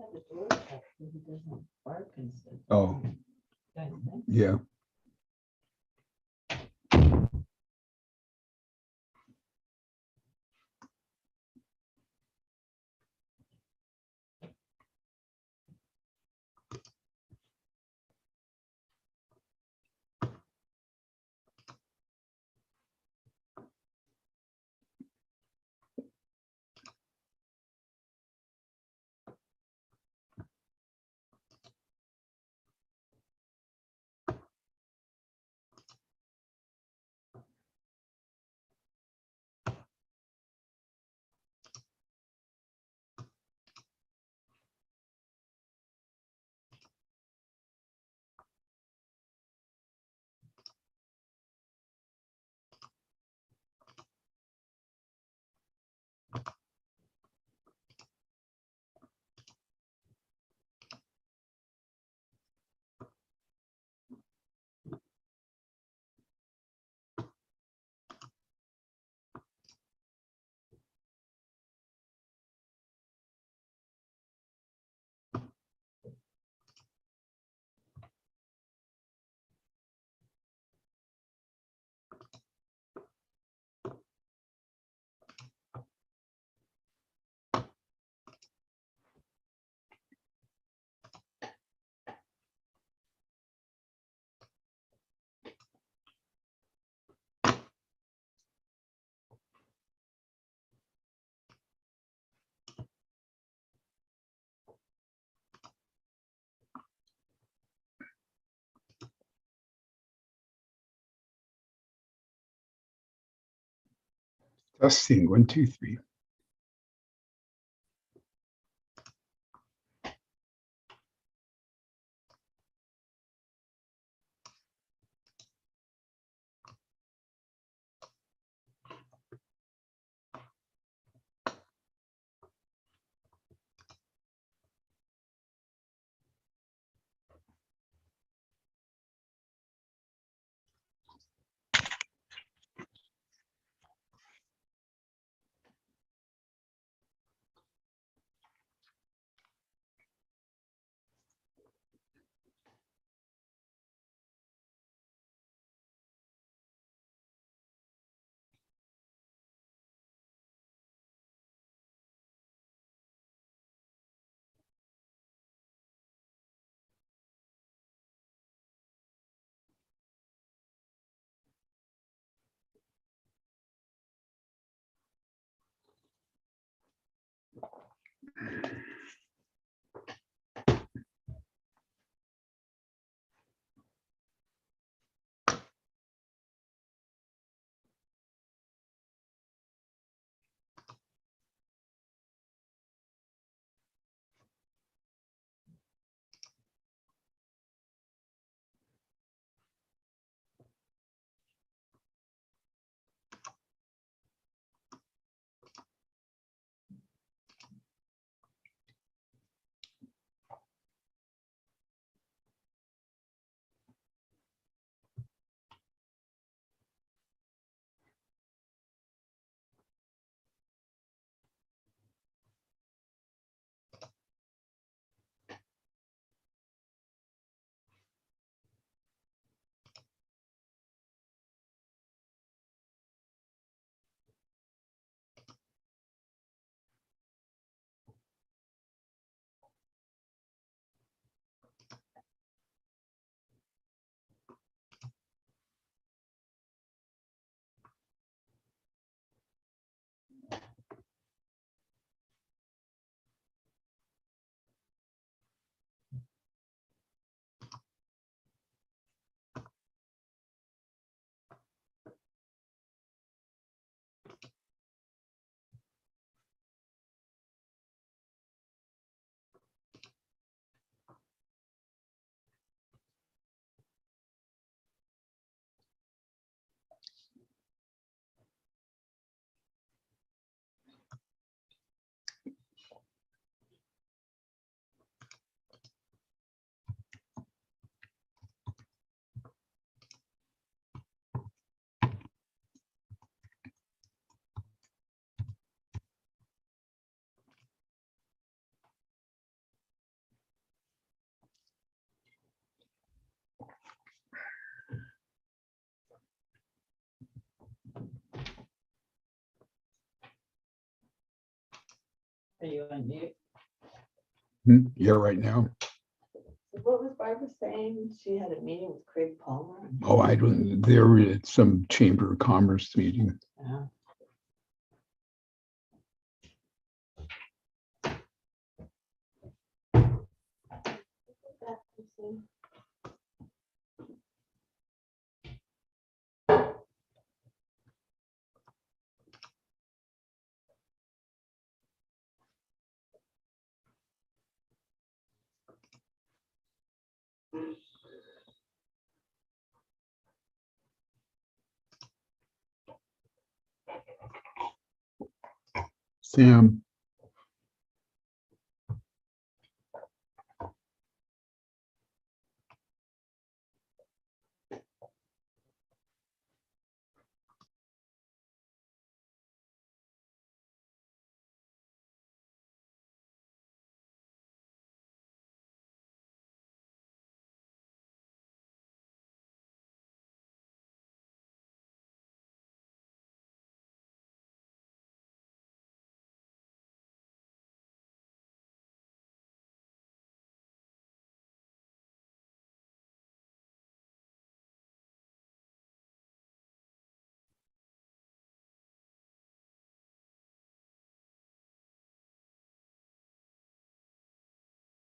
had the door shut so he doesn't bark and stuff. Oh, Guys think? yeah. Testing 1, 2, 3. you on mute? Yeah, right now. What was Barbara saying? She had a meeting with Craig Palmer. Oh, I don't, there is some Chamber of Commerce meeting. Yeah. Sam,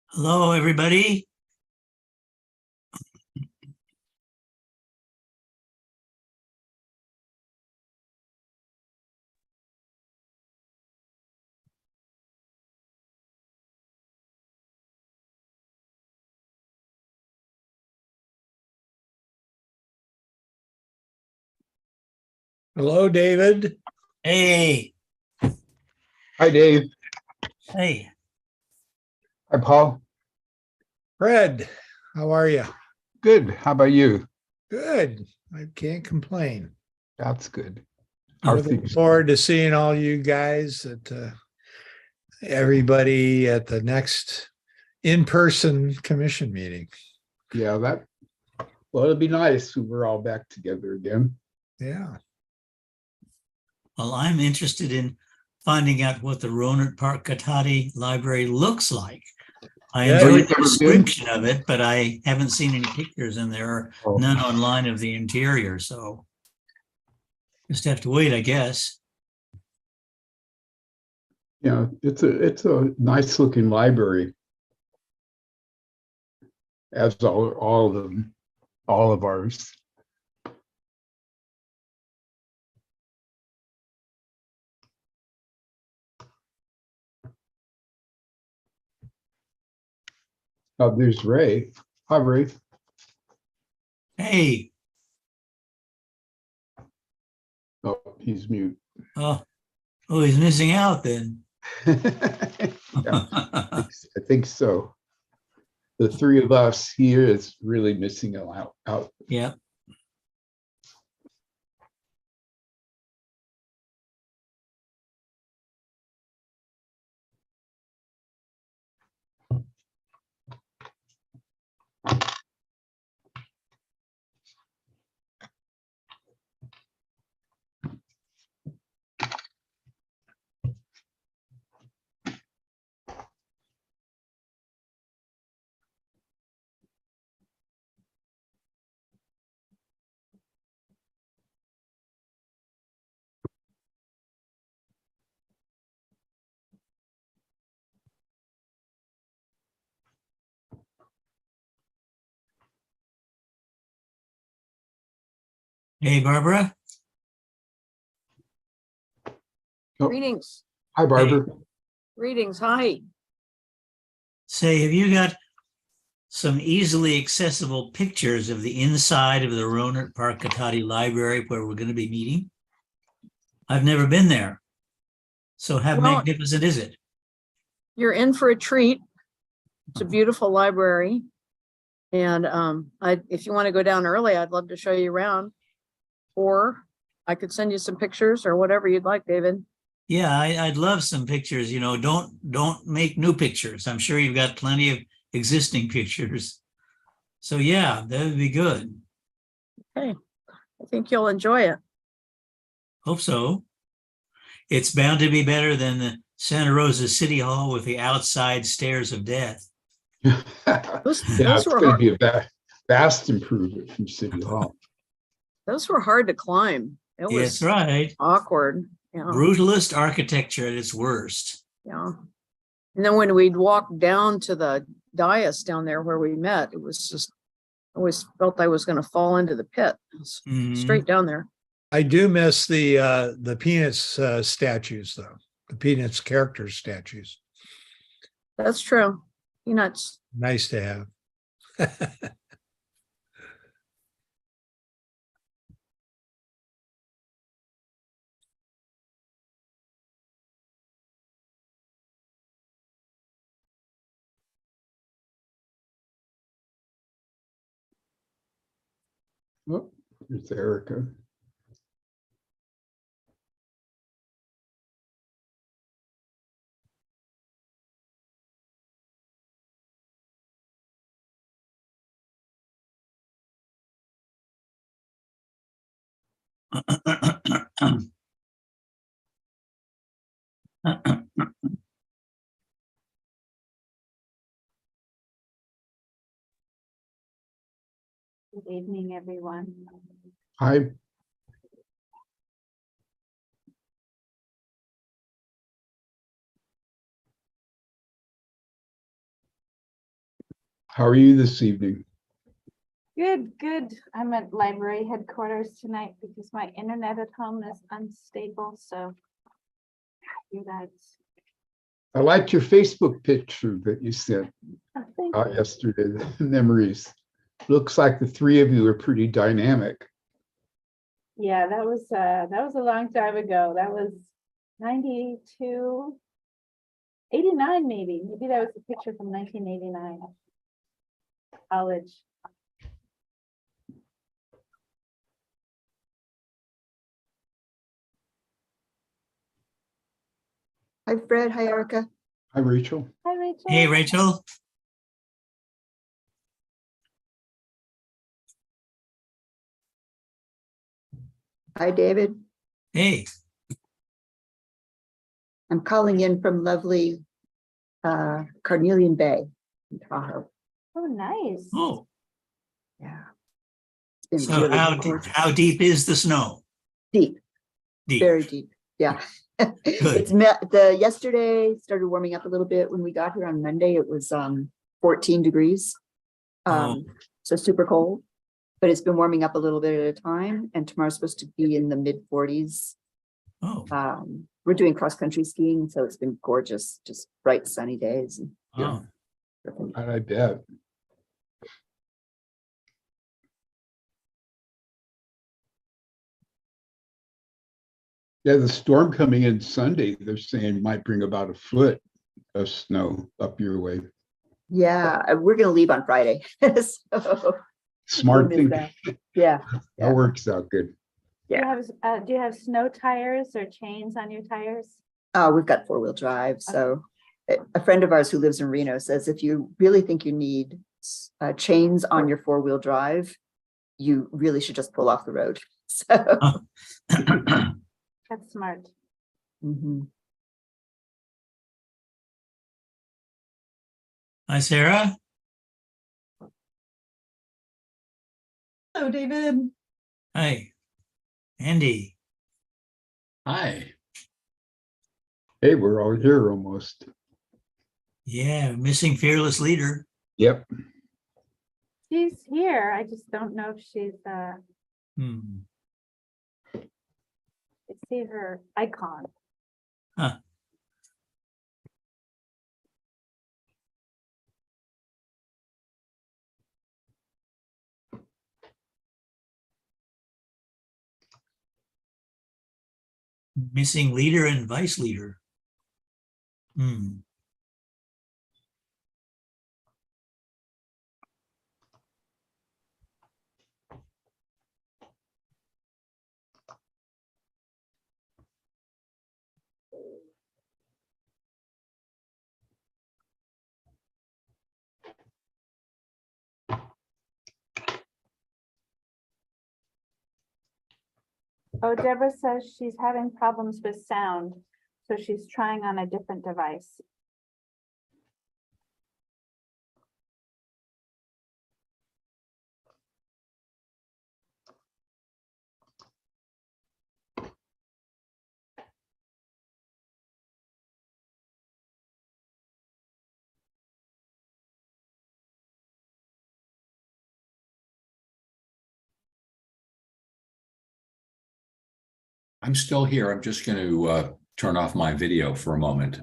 Hello, everybody. Hello, David. Hey, hi Dave, hey. hi Paul. Fred, how are you? Good, how about you? Good. I can't complain. That's good. How I are look things? forward to seeing all you guys at everybody at the next in-person commission meeting. Yeah, well, it'd be nice if we're all back together again. Yeah. Well, I'm interested in finding out what the Rohnert Park Katati Library looks like. I Yeah, enjoyed you've the never been? description of it, but I haven't seen any pictures and there are Oh. none online of the interior, so just have to wait, I guess. Yeah, it's a nice looking library. As all of them, all of ours. Oh, there's Ray. Hi, Ray. Hey, Oh, he's mute. oh, he's missing out then. Yeah, I think so. The three of us here is really missing out. Yeah. Hey, Barbara. Oh, Greetings, hi, Barbara. greetings, hi. Say, have you got some easily accessible pictures of the inside of the Rohnert Park Katati Library where we're going to be meeting? I've never been there. So how Well- magnificent is it? You're in for a treat. It's a beautiful library. And if you want to go down early, I'd love to show you around. Or I could send you some pictures or whatever you'd like, David. Yeah, I'd love some pictures. You know, don't make new pictures. I'm sure you've got plenty of existing pictures. So yeah, that would be good. Okay, I think you'll enjoy it. Hope so. It's bound to be better than Santa Rosa City Hall with the outside stairs of death. Yeah, Those it's were going to hard. be a vast improvement from City Hall. Those were hard to climb. It That's was right. awkward. Yeah. Brutalist architecture at its worst. Yeah. And then when we'd walk down to the dais down there where we met, it was just, I always felt I was going to fall into the pit. It was Mhm. straight down there. I do miss the Peanuts statues though, the Peanuts character statues. That's true. Peanuts. Nice to have. Oh, there's Erica. Good evening, everyone. Hi. How are you this evening? Good, good. I'm at library headquarters tonight because my internet at home is unstable, so you guys. I liked your Facebook picture that you sent Oh, thank out you. yesterday, the memories. Looks like the three of you are pretty dynamic. Yeah, that was a long time ago. That was 92, 89 maybe. Maybe that was a picture from 1989. College. Hi, Fred. Hi, Erica. Hi, Rachel. Hi, Rachel. Hey, Rachel. Hi, David. Hey. I'm calling in from lovely Carnelian Bay in Tahoe. Oh, nice. Oh, Yeah. It's been so really gorgeous. how deep is the snow? Deep, Deep. very deep. Yeah. It's yesterday started warming up a little bit. When we got here on Monday, it was 14 degrees. Oh. So super cold, but it's been warming up a little bit at a time. And tomorrow's supposed to be in the mid 40s. Oh. We're doing cross country skiing, so it's been gorgeous, just bright sunny days. And Oh. I bet. Yeah, the storm coming in Sunday, they're saying might bring about a foot of snow up your way. Yeah, we're gonna leave on Friday. So Smart we'll miss thing. that. Yeah. That works out good. Do you have snow tires or chains on your tires? Oh, we've got 4-wheel drive. So a friend of ours who lives in Reno says if you really think you need chains on your 4-wheel drive, you really should just pull off the road. So That's smart. mhm. Hi, Sarah. Hello, David. Hi, Andy. Hi. Hey, we're all here almost. Yeah, missing fearless leader. Yep. She's here. I just don't know if she's Hmm. I see her icon. Huh. Missing leader and vice leader. Hmm. Oh, Deborah says she's having problems with sound. So she's trying on a different device. I'm still here. I'm just going to turn off my video for a moment.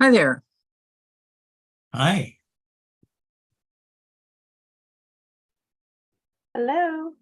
Hi there. Hi. Hello.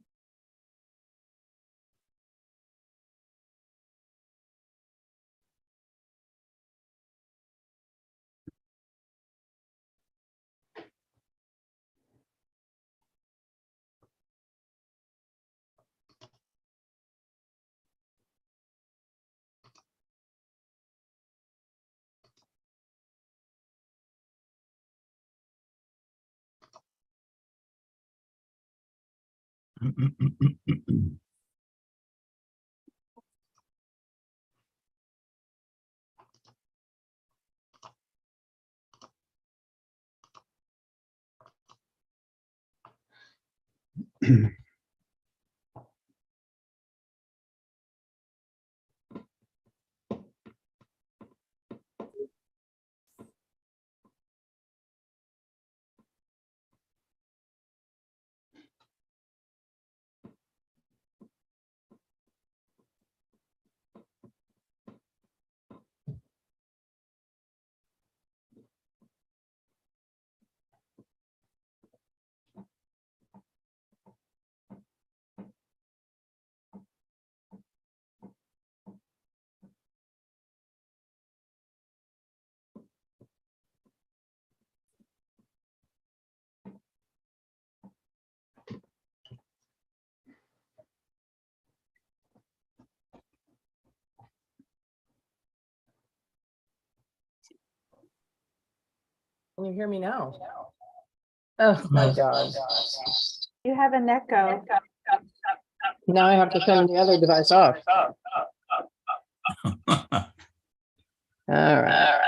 Can you hear me now? Oh my God. You have an echo. Now I have to turn the other device off. All right.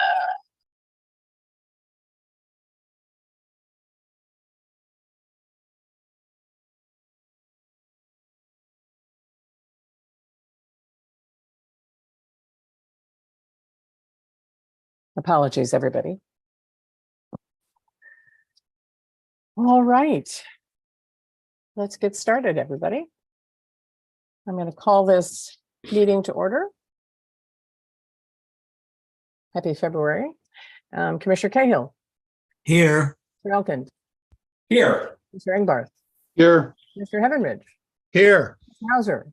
Apologies, everybody. All right. Let's get started, everybody. I'm going to call this meeting to order. Happy February. Commissioner Cahill, Here. Mr. Elkind, Here. Mr. Engbarth, Here, Mr. Heavenridge, Here, Mr. Haeuser,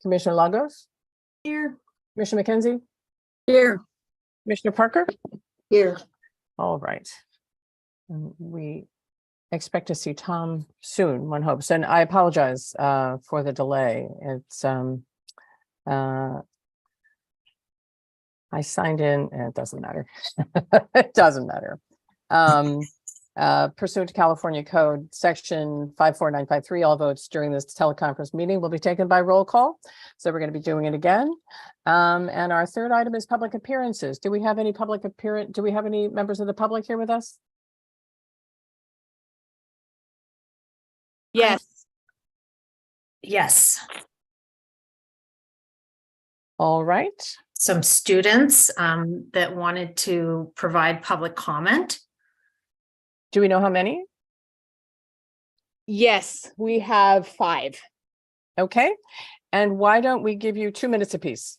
Commissioner Lagos. Here. Commissioner McKenzie. Here. Commissioner Parker. Here. All right. And we expect to see Tom soon, one hopes. And I apologize for the delay. It's I signed in, and it doesn't matter. It doesn't matter. Pursuant to California Code, Section 54953, all votes during this teleconference meeting will be taken by roll call. So we're going to be doing it again. And our third item is public appearances. Do we have any public appearance? Do we have any members of the public here with us? Yes. Yes. All right. Some students that wanted to provide public comment. Do we know how many? Yes, we have 5. Okay. And why don't we give you 2 minutes apiece?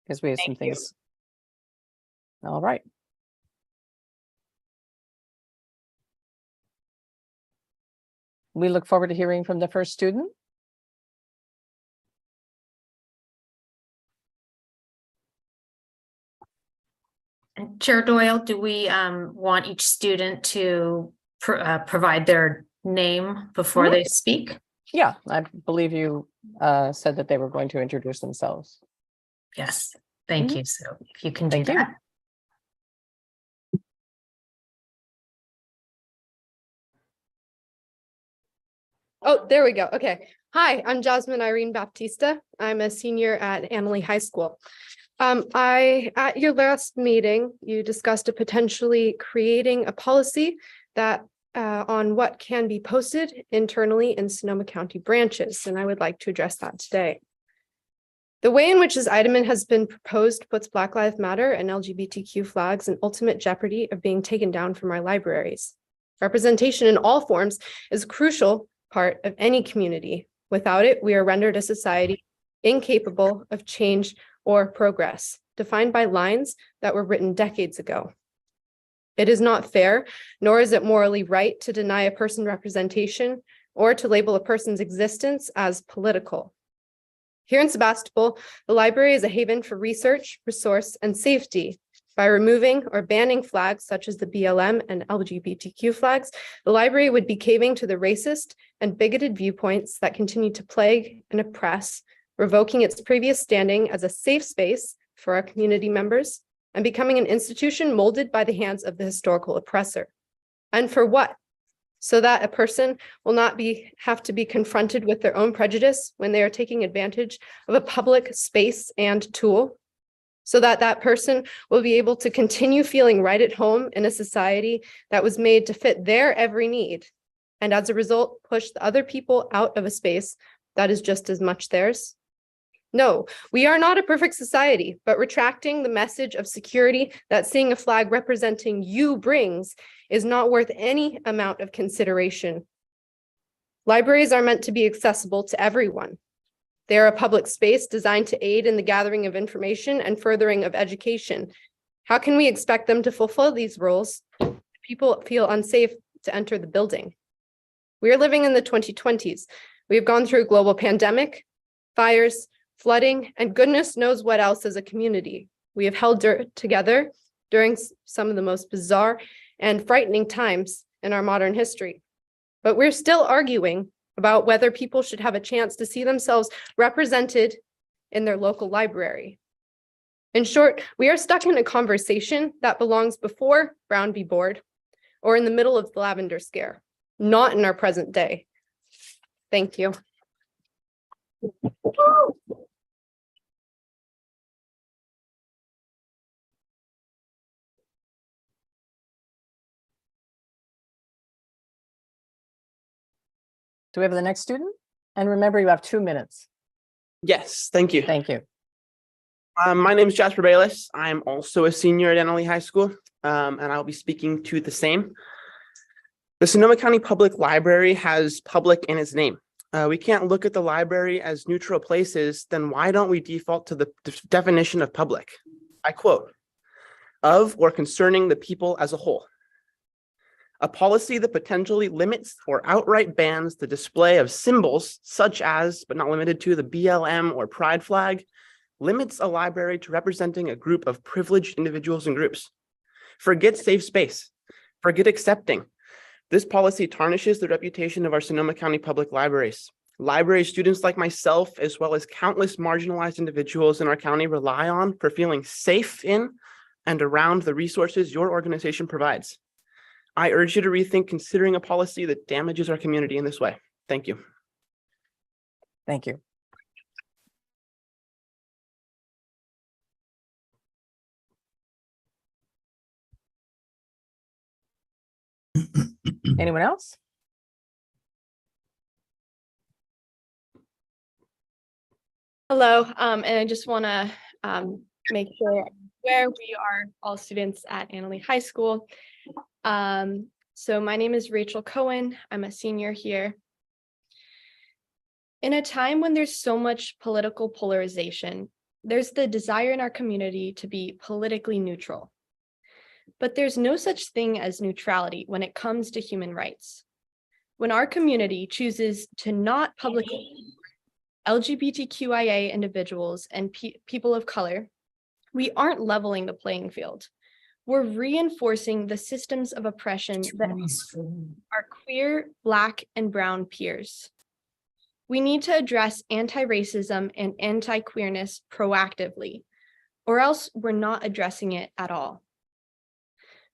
Because we have some things. All right. We look forward to hearing from the first student. And Chair Doyle, do we want each student to provide their name before they speak? Yeah, I believe you said that they were going to introduce themselves. Yes, thank Mhm. you. So if you can do Thank you. that. Oh, there we go. Okay. Hi, I'm Jasmine Irene Baptista. I'm a senior at Annalee High School. At your last meeting, you discussed a potentially creating a policy that on what can be posted internally in Sonoma County branches, and I would like to address that today. The way in which this item has been proposed puts Black Lives Matter and LGBTQ flags in ultimate jeopardy of being taken down from our libraries. Representation in all forms is a crucial part of any community. Without it, we are rendered a society incapable of change or progress, defined by lines that were written decades ago. It is not fair, nor is it morally right to deny a person representation or to label a person's existence as political. Here in Sebastopol, the library is a haven for research, resource, and safety. By removing or banning flags such as the BLM and LGBTQ flags, the library would be caving to the racist and bigoted viewpoints that continue to plague and oppress, revoking its previous standing as a safe space for our community members and becoming an institution molded by the hands of the historical oppressor. And for what? So that a person will not have to be confronted with their own prejudice when they are taking advantage of a public space and tool, so that that person will be able to continue feeling right at home in a society that was made to fit their every need, and as a result, push the other people out of a space that is just as much theirs. No, we are not a perfect society, but retracting the message of security that seeing a flag representing you brings is not worth any amount of consideration. Libraries are meant to be accessible to everyone. They are a public space designed to aid in the gathering of information and furthering of education. How can we expect them to fulfill these roles if people feel unsafe to enter the building? We are living in the 2020s. We have gone through a global pandemic, fires, flooding, and goodness knows what else as a community. We have held together during some of the most bizarre and frightening times in our modern history. But we're still arguing about whether people should have a chance to see themselves represented in their local library. In short, we are stuck in a conversation that belongs before Brown v. Board or in the middle of the Lavender Scare, not in our present day. Thank you. Do we have the next student? And remember, you have 2 minutes. Yes, thank you. Thank you. My name is Jasper Bayless. I'm also a senior at Annalee High School, and I'll be speaking to the same. The Sonoma County Public Library has public in its name. We can't look at the library as neutral places, then why don't we default to the definition of public? I quote, of or concerning the people as a whole. A policy that potentially limits or outright bans the display of symbols such as, but not limited to, the BLM or pride flag, limits a library to representing a group of privileged individuals and groups. Forget safe space, forget accepting. This policy tarnishes the reputation of our Sonoma County Public Libraries. Library students like myself, as well as countless marginalized individuals in our county, rely on for feeling safe in and around the resources your organization provides. I urge you to rethink considering a policy that damages our community in this way. Thank you. Thank you. Anyone else? Hello, and I just want to make sure where we are all students at Annalee High School. So my name is Rachel Cohen. I'm a senior here. In a time when there's so much political polarization, there's the desire in our community to be politically neutral. But there's no such thing as neutrality when it comes to human rights. When our community chooses to not publicly LGBTQIA individuals and people of color, we aren't leveling the playing field. We're reinforcing the systems of oppression that our queer, Black, and brown peers. We need to address anti-racism and anti-queerness proactively, or else we're not addressing it at all.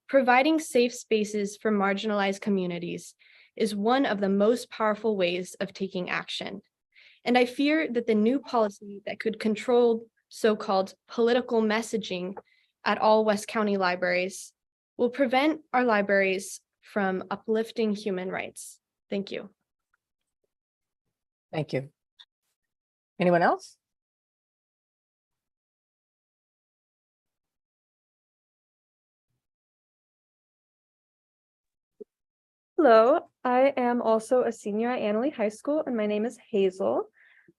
Providing safe spaces for marginalized communities is one of the most powerful ways of taking action. And I fear that the new policy that could control so-called political messaging at all West County libraries will prevent our libraries from uplifting human rights. Thank you. Thank you. Anyone else? Hello, I am also a senior at Annalee High School, and my name is Hazel.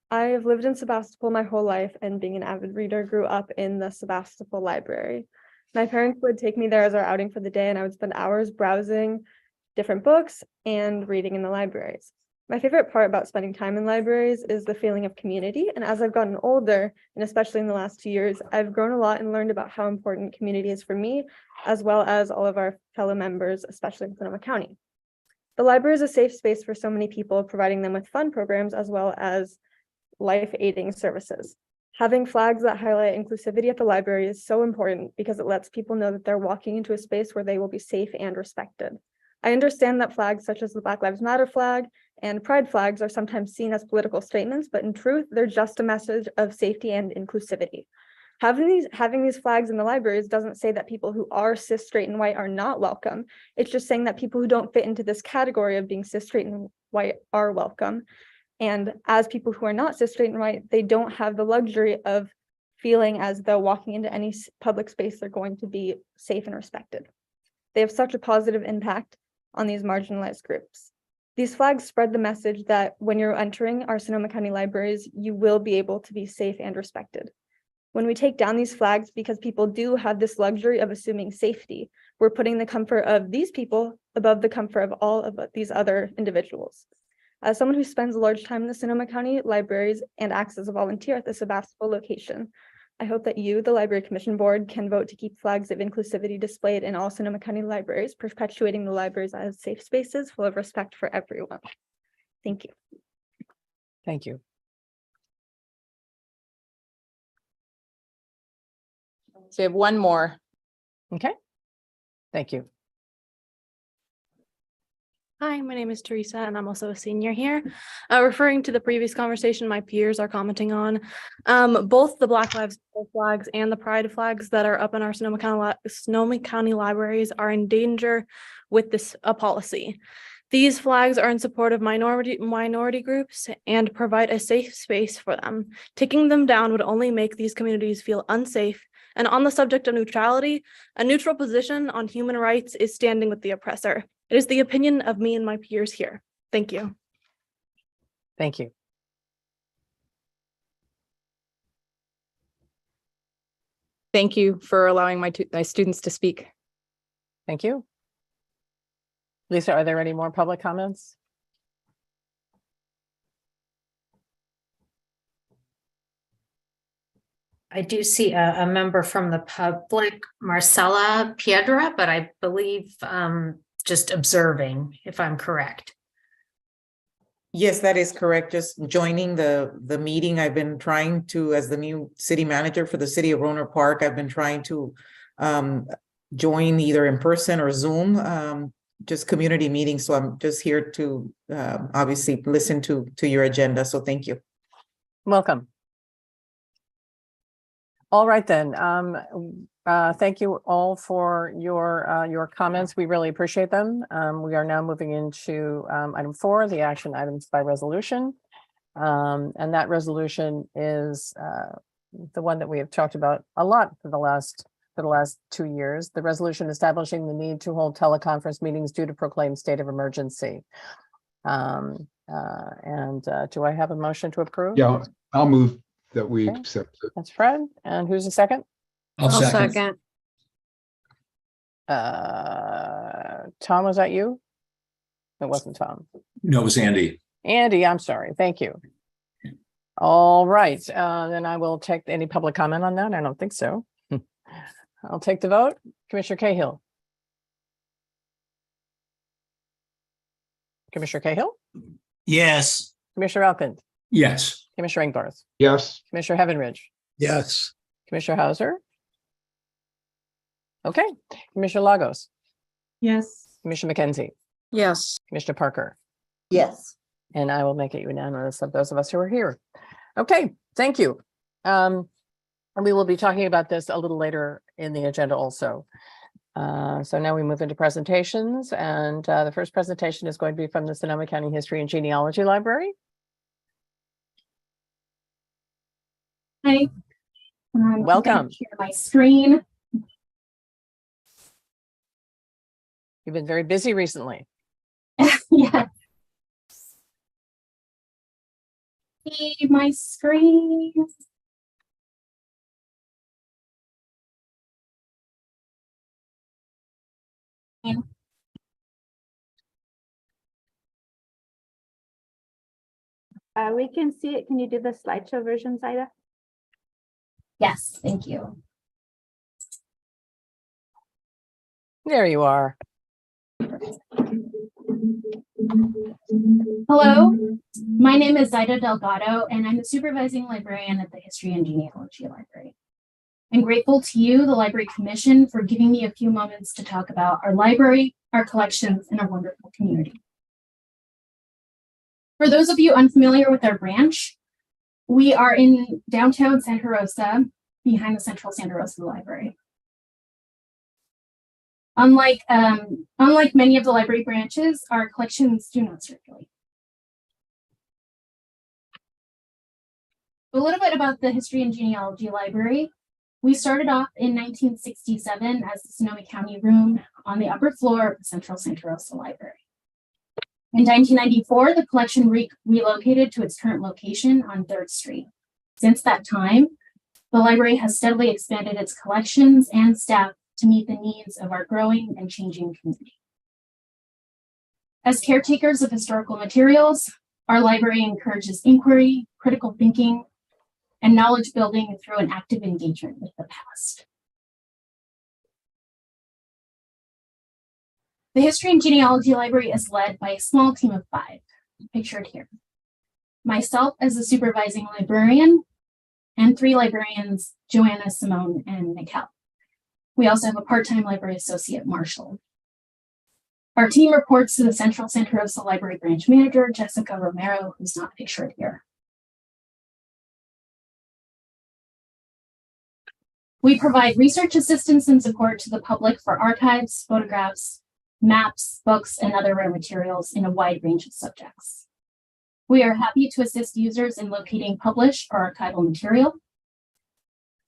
I have lived in Sebastopol my whole life, and being an avid reader, grew up in the Sebastopol library. My parents would take me there as our outing for the day, and I would spend hours browsing different books and reading in the libraries. My favorite part about spending time in libraries is the feeling of community, and as I've gotten older, and especially in the last 2 years, I've grown a lot and learned about how important community is for me, as well as all of our fellow members, especially in Sonoma County. The library is a safe space for so many people, providing them with fun programs as well as life-aiding services. Having flags that highlight inclusivity at the library is so important because it lets people know that they're walking into a space where they will be safe and respected. I understand that flags such as the Black Lives Matter flag and pride flags are sometimes seen as political statements, but in truth, they're just a message of safety and inclusivity. Having these flags in the libraries doesn't say that people who are cis, straight, and white are not welcome. It's just saying that people who don't fit into this category of being cis, straight, and white are welcome. And as people who are not cis, straight, and white, they don't have the luxury of feeling as though walking into any public space, they're going to be safe and respected. They have such a positive impact on these marginalized groups. These flags spread the message that when you're entering our Sonoma County libraries, you will be able to be safe and respected. When we take down these flags, because people do have this luxury of assuming safety, we're putting the comfort of these people above the comfort of all of these other individuals. As someone who spends a large time in the Sonoma County libraries and acts as a volunteer at the Sebastopol location, I hope that you, the Library Commission Board, can vote to keep flags of inclusivity displayed in all Sonoma County libraries, perpetuating the libraries as safe spaces full of respect for everyone. Thank you. Thank you. So you have one more. Okay. Thank you. Hi, my name is Teresa, and I'm also a senior here. Referring to the previous conversation my peers are commenting on, both the Black Lives Matter flags and the Pride flags that are up in our Sonoma County libraries are in danger with this policy. These flags are in support of minority groups and provide a safe space for them. Taking them down would only make these communities feel unsafe. And on the subject of neutrality, a neutral position on human rights is standing with the oppressor. It is the opinion of me and my peers here. Thank you. Thank you. Thank you for allowing my students to speak. Thank you. Lisa, are there any more public comments? I do see a member from the public, Marcella Piedra, but I believe just observing, if I'm correct. Yes, that is correct. Just joining the meeting. I've been trying to, as the new city manager for the city of Rohnert Park, I've been trying to join either in person or Zoom, just community meetings. So I'm just here to obviously listen to your agenda. So thank you. Welcome. All right then. Thank you all for your comments. We really appreciate them. We are now moving into item 4, the action items by resolution. And that resolution is the one that we have talked about a lot for the last 2 years. The resolution establishing the need to hold teleconference meetings due to proclaimed state of emergency. Do I have a motion to approve? Yeah, I'll move that we Okay. accept it. That's Fred. And who's the second? I'll second. Tom, was that you? It wasn't Tom. No, it was Andy. Andy, I'm sorry. Thank you. All right, then I will take any public comment on that. I don't think so. I'll take the vote. Commissioner Cahill. Commissioner Cahill? Yes. Commissioner Elkind? Yes. Commissioner Ingbarth? Yes. Commissioner Heavenridge? Yes. Commissioner Haeuser? Okay. Commissioner Lagos? Yes. Commissioner McKenzie? Yes. Commissioner Parker? Yes. And I will make it unanimous of those of us who are here. Okay, thank you. And we will be talking about this a little later in the agenda also. So now we move into presentations, and the first presentation is going to be from the Sonoma County History and Genealogy Library. Hi. Welcome. I'm gonna share my screen. You've been very busy recently. Yeah. See my screen. We can see it. Can you do the slideshow version, Zaida? Yes, thank you. There you are. Hello, my name is Zaida Delgado, and I'm the supervising librarian at the History and Genealogy Library. I'm grateful to you, the Library Commission, for giving me a few moments to talk about our library, our collections, and our wonderful community. For those of you unfamiliar with our branch, we are in downtown Santa Rosa, behind the Central Santa Rosa Library. Unlike many of the library branches, our collections do not circulate. A little bit about the History and Genealogy Library. We started off in 1967 as the Sonoma County Room on the upper floor of the Central Santa Rosa Library. In 1994, the collection relocated to its current location on 3rd Street. Since that time, the library has steadily expanded its collections and staff to meet the needs of our growing and changing community. As caretakers of historical materials, our library encourages inquiry, critical thinking, and knowledge building through an active engagement with the past. The History and Genealogy Library is led by a small team of 5, pictured here. Myself as the supervising librarian, and 3 librarians, Joanna, Simone, and Mikkel. We also have a part-time library associate, Marshall. Our team reports to the Central Santa Rosa Library Branch Manager, Jessica Romero, who's not pictured here. We provide research assistance and support to the public for archives, photographs, maps, books, and other rare materials in a wide range of subjects. We are happy to assist users in locating published or archival material,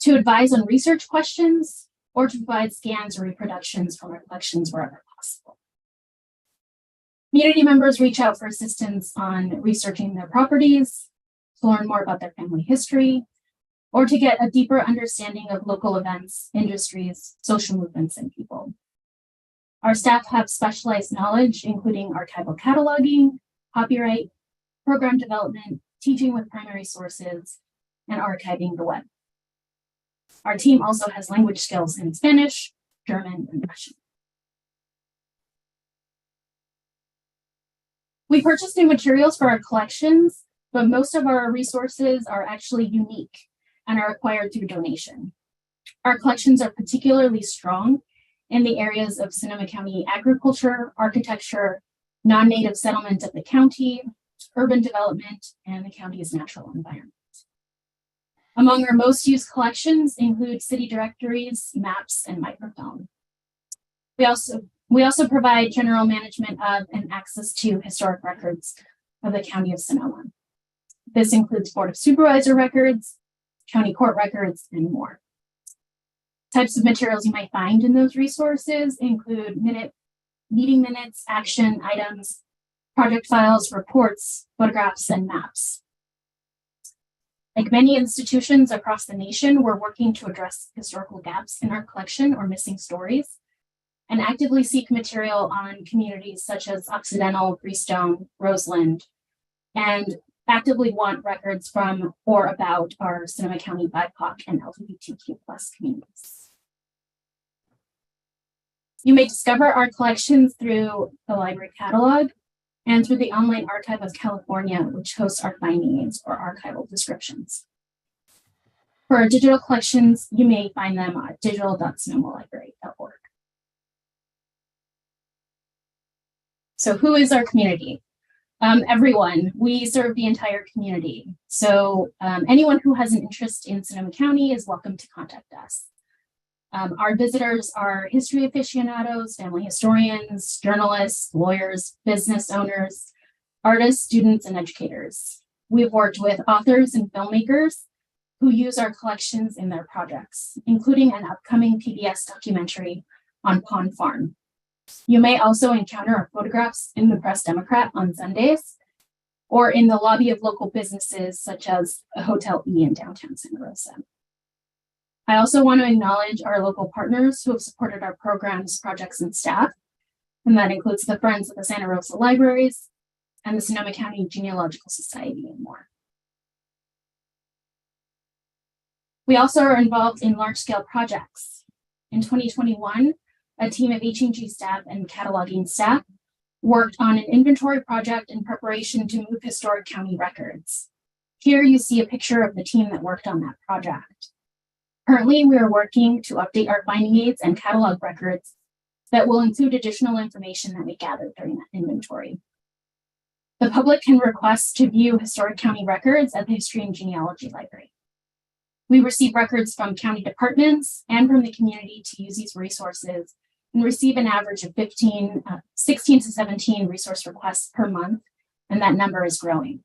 to advise on research questions, or to provide scans or reproductions from our collections wherever possible. Community members reach out for assistance on researching their properties, to learn more about their family history, or to get a deeper understanding of local events, industries, social movements, and people. Our staff have specialized knowledge, including archival cataloging, copyright, program development, teaching with primary sources, and archiving the web. Our team also has language skills in Spanish, German, and Russian. We purchase new materials for our collections, but most of our resources are actually unique and are acquired through donation. Our collections are particularly strong in the areas of Sonoma County agriculture, architecture, non-native settlement of the county, urban development, and the county's natural environment. Among our most used collections include city directories, maps, and microfilm. We also provide general management of and access to historic records of the County of Sonoma. This includes Board of Supervisor records, county court records, and more. Types of materials you might find in those resources include meeting minutes, action items, project files, reports, photographs, and maps. Like many institutions across the nation, we're working to address historical gaps in our collection or missing stories, and actively seek material on communities such as Occidental, Freestone, Roseland, and actively want records from or about our Sonoma County BIPOC and LGBTQ+ communities. You may discover our collections through the library catalog and through the Online Archive of California, which hosts our finding aids or archival descriptions. For our digital collections, you may find them at digital.sonomalibrary.org. So who is our community? Everyone. We serve the entire community. So anyone who has an interest in Sonoma County is welcome to contact us. Our visitors are history aficionados, family historians, journalists, lawyers, business owners, artists, students, and educators. We've worked with authors and filmmakers who use our collections in their projects, including an upcoming PBS documentary on Pond Farm. You may also encounter our photographs in the Press Democrat on Sundays or in the lobby of local businesses such as a Hotel E in downtown Santa Rosa. I also want to acknowledge our local partners who have supported our programs, projects, and staff, and that includes the Friends of the Santa Rosa Libraries and the Sonoma County Genealogical Society and more. We also are involved in large-scale projects. In 2021, a team of HNG staff and cataloging staff worked on an inventory project in preparation to move historic county records. Here you see a picture of the team that worked on that project. Currently, we are working to update our finding aids and catalog records that will include additional information that we gathered during that inventory. The public can request to view historic county records at the History and Genealogy Library. We receive records from county departments and from the community to use these resources and receive an average of 16 to 17 resource requests per month, and that number is growing.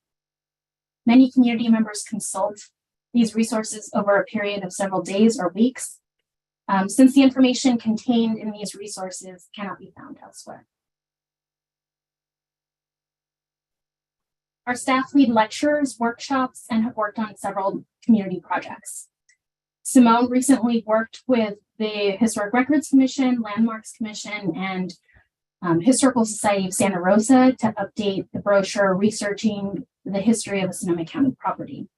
Many community members consult these resources over a period of several days or weeks, since the information contained in these resources cannot be found elsewhere. Our staff lead lectures, workshops, and have worked on several community projects. Simone recently worked with the Historic Records Commission, Landmarks Commission, and Historical Society of Santa Rosa to update the brochure researching the history of a Sonoma County property.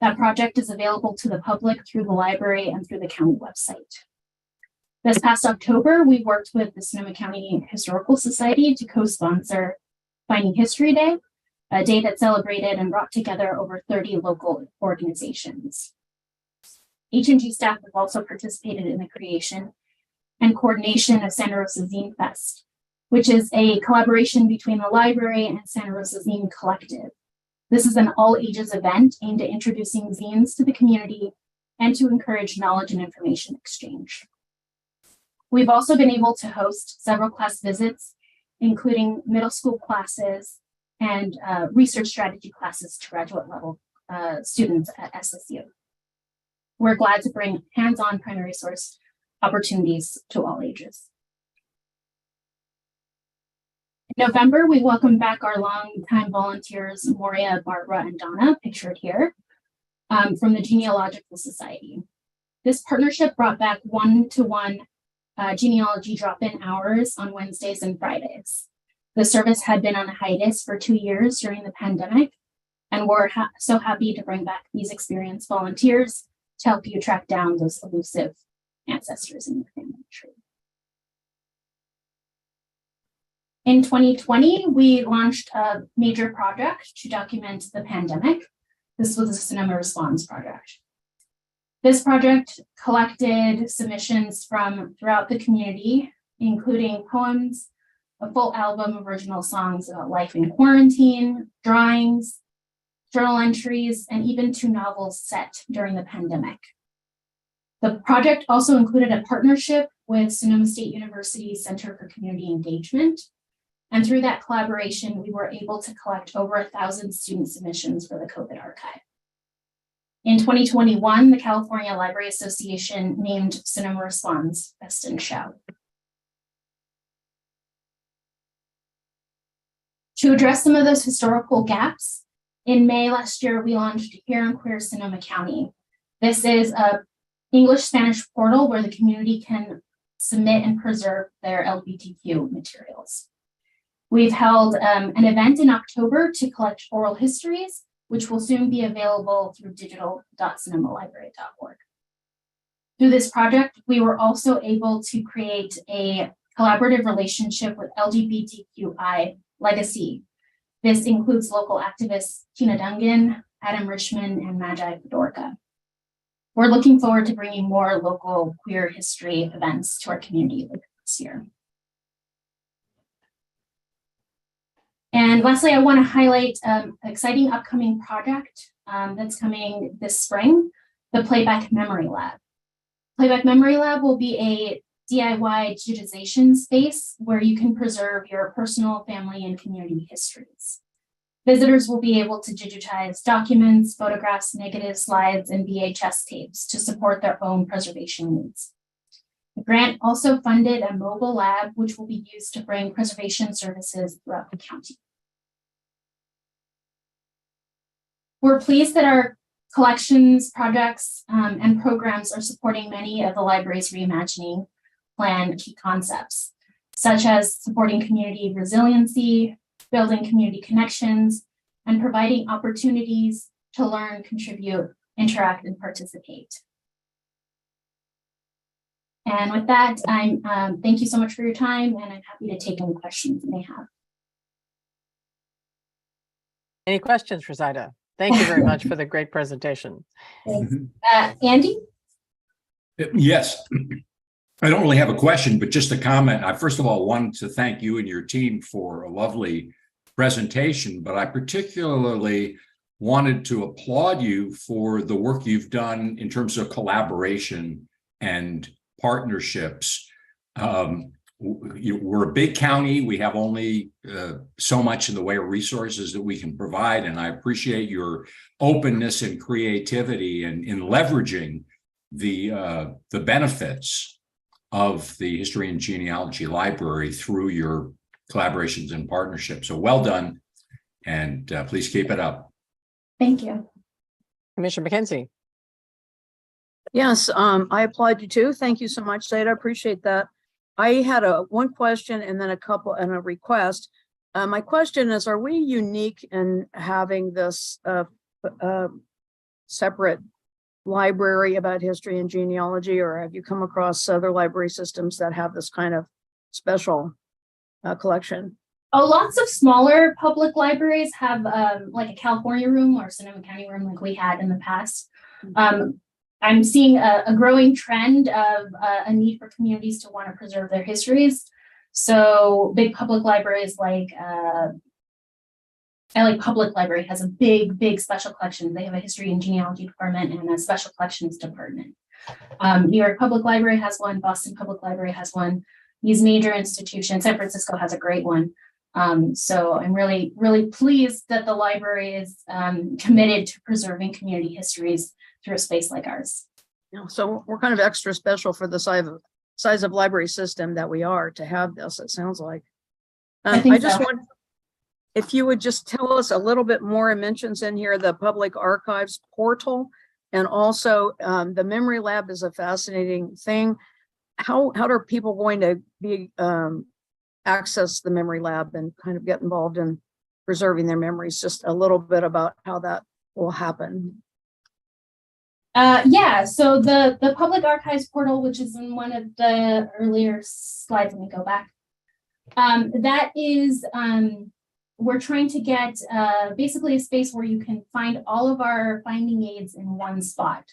That project is available to the public through the library and through the county website. This past October, we worked with the Sonoma County Historical Society to co-sponsor Finding History Day, a day that celebrated and brought together over 30 local organizations. HNG staff have also participated in the creation and coordination of Santa Rosa Zine Fest, which is a collaboration between the library and Santa Rosa Zine Collective. This is an all-ages event aimed at introducing zines to the community and to encourage knowledge and information exchange. We've also been able to host several class visits, including middle school classes and research strategy classes to graduate level students at SSU. We're glad to bring hands-on primary source opportunities to all ages. In November, we welcomed back our longtime volunteers, Moria, Barbara, and Donna, pictured here, from the Genealogical Society. This partnership brought back one-to-one genealogy drop-in hours on Wednesdays and Fridays. The service had been on a hiatus for 2 years during the pandemic, and we're so happy to bring back these experienced volunteers to help you track down those elusive ancestors in your family tree. In 2020, we launched a major project to document the pandemic. This was the Sonoma Response Project. This project collected submissions from throughout the community, including poems, a full album of original songs about life in quarantine, drawings, journal entries, and even 2 novels set during the pandemic. The project also included a partnership with Sonoma State University Center for Community Engagement And through that collaboration, we were able to collect over 1,000 student submissions for the COVID archive. In 2021, the California Library Association named Sonoma Responds Best in Show. To address some of those historical gaps, in May last year, we launched Here in Queer Sonoma County. This is a English-Spanish portal where the community can submit and preserve their LGBTQ materials. We've held an event in October to collect oral histories, which will soon be available through digital.sonomalibrary.org. Through this project, we were also able to create a collaborative relationship with LGBTQI Legacy. This includes local activists Tina Dungan, Adam Richmond, and Magi Fedorka. We're looking forward to bringing more local queer history events to our community later this year. And lastly, I want to highlight an exciting upcoming project that's coming this spring, the Playback Memory Lab. Playback Memory Lab will be a DIY digitization space where you can preserve your personal, family, and community histories. Visitors will be able to digitize documents, photographs, negatives, slides, and VHS tapes to support their own preservation needs. The grant also funded a mobile lab, which will be used to bring preservation services throughout the county. We're pleased that our collections, projects, and programs are supporting many of the library's reimagining plan key concepts, such as supporting community resiliency, building community connections, and providing opportunities to learn, contribute, interact, and participate. And with that, thank you so much for your time, and I'm happy to take any questions you may have. Any questions for Zaida? Thank you very much for the great presentation. Thanks. Andy? Yes. I don't really have a question, but just a comment. I first of all wanted to thank you and your team for a lovely presentation, but I particularly wanted to applaud you for the work you've done in terms of collaboration and partnerships. We're a big county. We have only so much in the way of resources that we can provide, and I appreciate your openness and creativity in leveraging the benefits of the History and Genealogy Library through your collaborations and partnerships. So well done, and please keep it up. Thank you. Commissioner McKenzie. Yes, I applaud you too. Thank you so much, Zaida. I appreciate that. I had one question and then a request. My question is, are we unique in having this separate library about history and genealogy, or have you come across other library systems that have this kind of special collection? Oh, lots of smaller public libraries have like a California room or Sonoma County room like we had in the past. I'm seeing a growing trend of a need for communities to want to preserve their histories. So big public libraries like LA Public Library has a big special collection. They have a history and genealogy department and a special collections department. New York Public Library has one, Boston Public Library has one. These major institutions, San Francisco has a great one. So I'm really pleased that the library is committed to preserving community histories through a space like ours. You know, so we're kind of extra special for the size of library system that we are to have this, it sounds like. I just want, if you would just tell us a little bit more. It mentions in here the public archives portal, and also the memory lab is a fascinating thing. How are people going to be access the memory lab and kind of get involved in preserving their memories? Just a little bit about how that will happen. Yeah, so the public archives portal, which is in one of the earlier slides, let me go back. That is, we're trying to get basically a space where you can find all of our finding aids in one spot.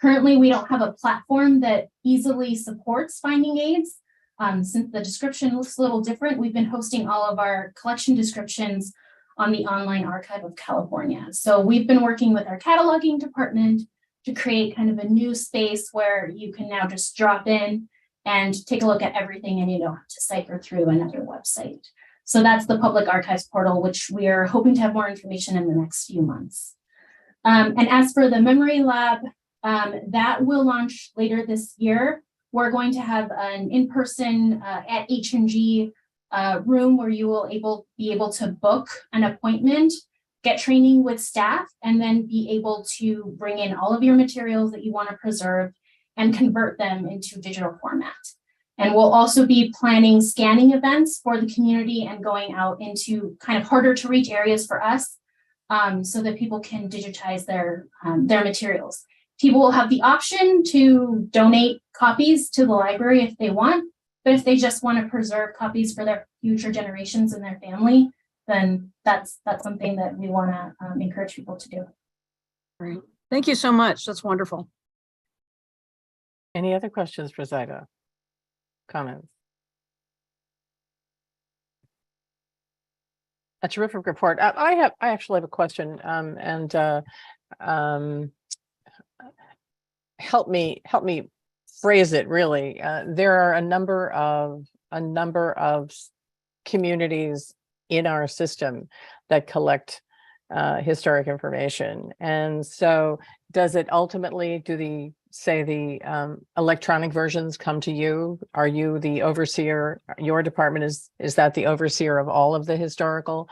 Currently, we don't have a platform that easily supports finding aids. Since the description looks a little different, we've been hosting all of our collection descriptions on the Online Archive of California. So we've been working with our cataloging department to create kind of a new space where you can now just drop in and take a look at everything and you don't have to cipher through another website. So that's the public archives portal, which we are hoping to have more information in the next few months. And as for the memory lab, that will launch later this year. We're going to have an in-person at H&G room where you will be able to book an appointment, get training with staff, and then be able to bring in all of your materials that you want to preserve and convert them into digital format. And we'll also be planning scanning events for the community and going out into kind of harder to reach areas for us, so that people can digitize their materials. People will have the option to donate copies to the library if they want, but if they just want to preserve copies for their future generations and their family, then that's something that we want to encourage people to do. Great. Thank you so much. That's wonderful. Any other questions for Zaida? Comments? A terrific report. I actually have a question, and help me phrase it really. There are a number of communities in our system that collect historic information, and so does it ultimately, do the electronic versions come to you? Are you the overseer? Your department is that the overseer of all of the historical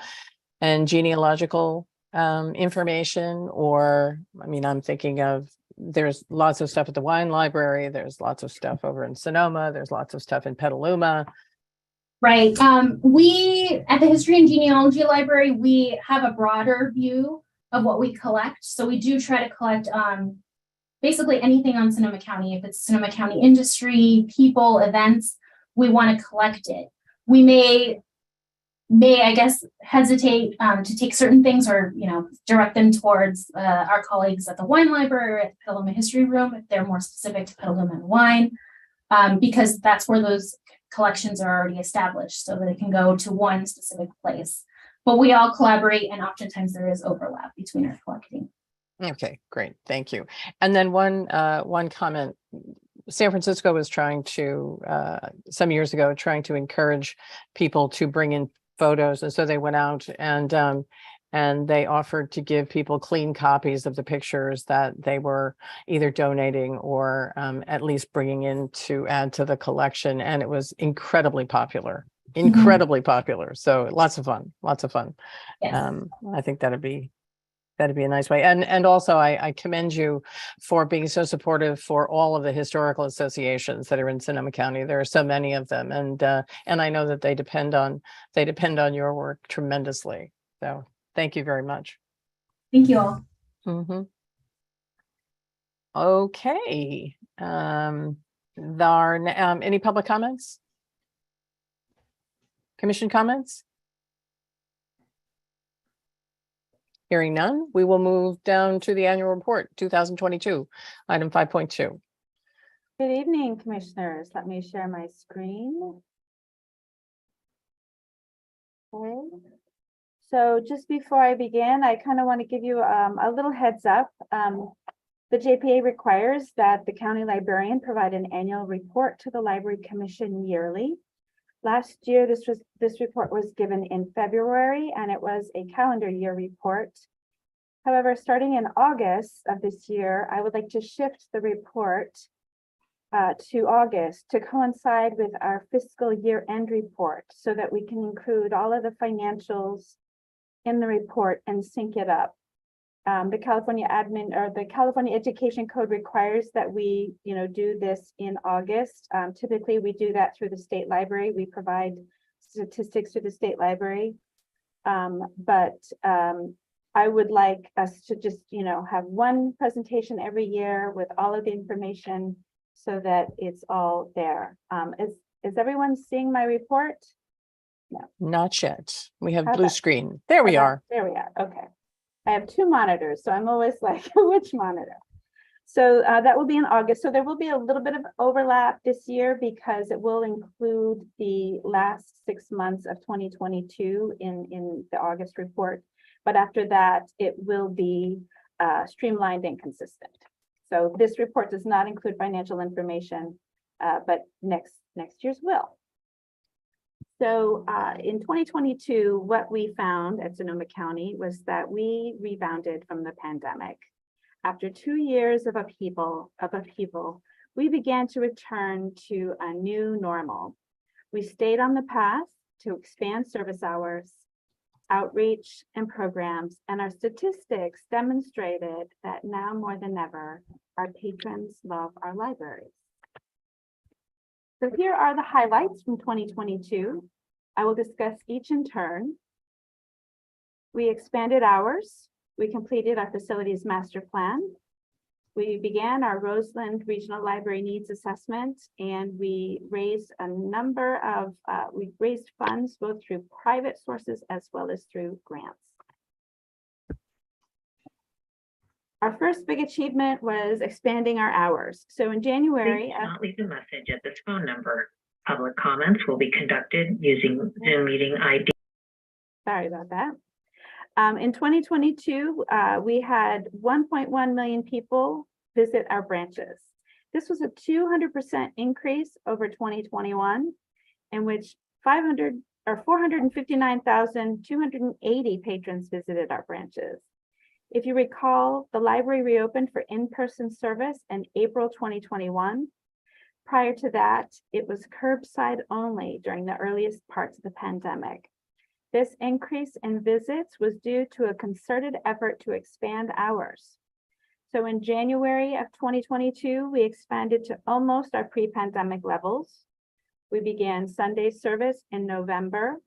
and genealogical information? Or, I mean, I'm thinking of, there's lots of stuff at the wine library, there's lots of stuff over in Sonoma, there's lots of stuff in Petaluma. Right. We at the History and Genealogy Library, we have a broader view of what we collect. So we do try to collect basically anything on Sonoma County. If it's Sonoma County industry, people, events, we want to collect it. We may I guess hesitate to take certain things, or direct them towards our colleagues at the wine library or at the Petaluma History Room if they're more specific to Petaluma and wine, because that's where those collections are already established, so that it can go to one specific place. But we all collaborate, and oftentimes there is overlap between our collecting. Okay, great, thank you. And then one comment. San Francisco was trying to, some years ago, trying to encourage people to bring in photos, and so they went out and they offered to give people clean copies of the pictures that they were either donating or at least bringing in to add to the collection, and it was incredibly popular. Popular. So lots of fun. Yes. I think that'd be a nice way. And also I commend you for being so supportive for all of the historical associations that are in Sonoma County. There are so many of them, and I know that they depend on your work tremendously. So thank you very much. Thank you all. Okay. Any public comments? Commission comments? Hearing none, we will move down to the annual report 2022, item 5.2. Good evening, commissioners. Let me share my screen. Okay. So just before I begin, I kind of want to give you a little heads up. The JPA requires that the county librarian provide an annual report to the Library Commission yearly. Last year, this report was given in February, and it was a calendar year report. However, starting in August of this year, I would like to shift the report to August to coincide with our fiscal year end report, so that we can include all of the financials in the report and sync it up. The California Education Code requires that we, do this in August. Typically, we do that through the state library. We provide statistics to the state library. But I would like us to just, have one presentation every year with all of the information, so that it's all there. Is everyone seeing my report? No. Not yet. We have blue screen. There we are. There we are. Okay. I have two monitors, so I'm always like, which monitor? So that will be in August. So there will be a little bit of overlap this year, because it will include the last 6 months of 2022 in the August report. But after that, it will be streamlined and consistent. So this report does not include financial information, but next year's will. So in 2022, what we found at Sonoma County was that we rebounded from the pandemic. After 2 years of upheaval, we began to return to a new normal. We stayed on the path to expand service hours, outreach, and programs, and our statistics demonstrated that now more than ever, our patrons love our libraries. So here are the highlights from 2022. I will discuss each in turn. We expanded hours. We completed our facilities master plan. We began our Roseland Regional Library Needs Assessment, and we raised a number of, we raised funds both through private sources as well as through grants. Our first big achievement was expanding our hours. So in January— Please do not leave a message at this phone number. Public comments will be conducted using Zoom meeting ID. Sorry about that. In 2022, we had 1.1 million people visit our branches. This was a 200% increase over 2021, in which 459,280 patrons visited our branches. If you recall, the library reopened for in-person service in April 2021. Prior to that, it was curbside only during the earliest parts of the pandemic. This increase in visits was due to a concerted effort to expand hours. So in January of 2022, we expanded to almost our pre-pandemic levels. We began Sunday service in November,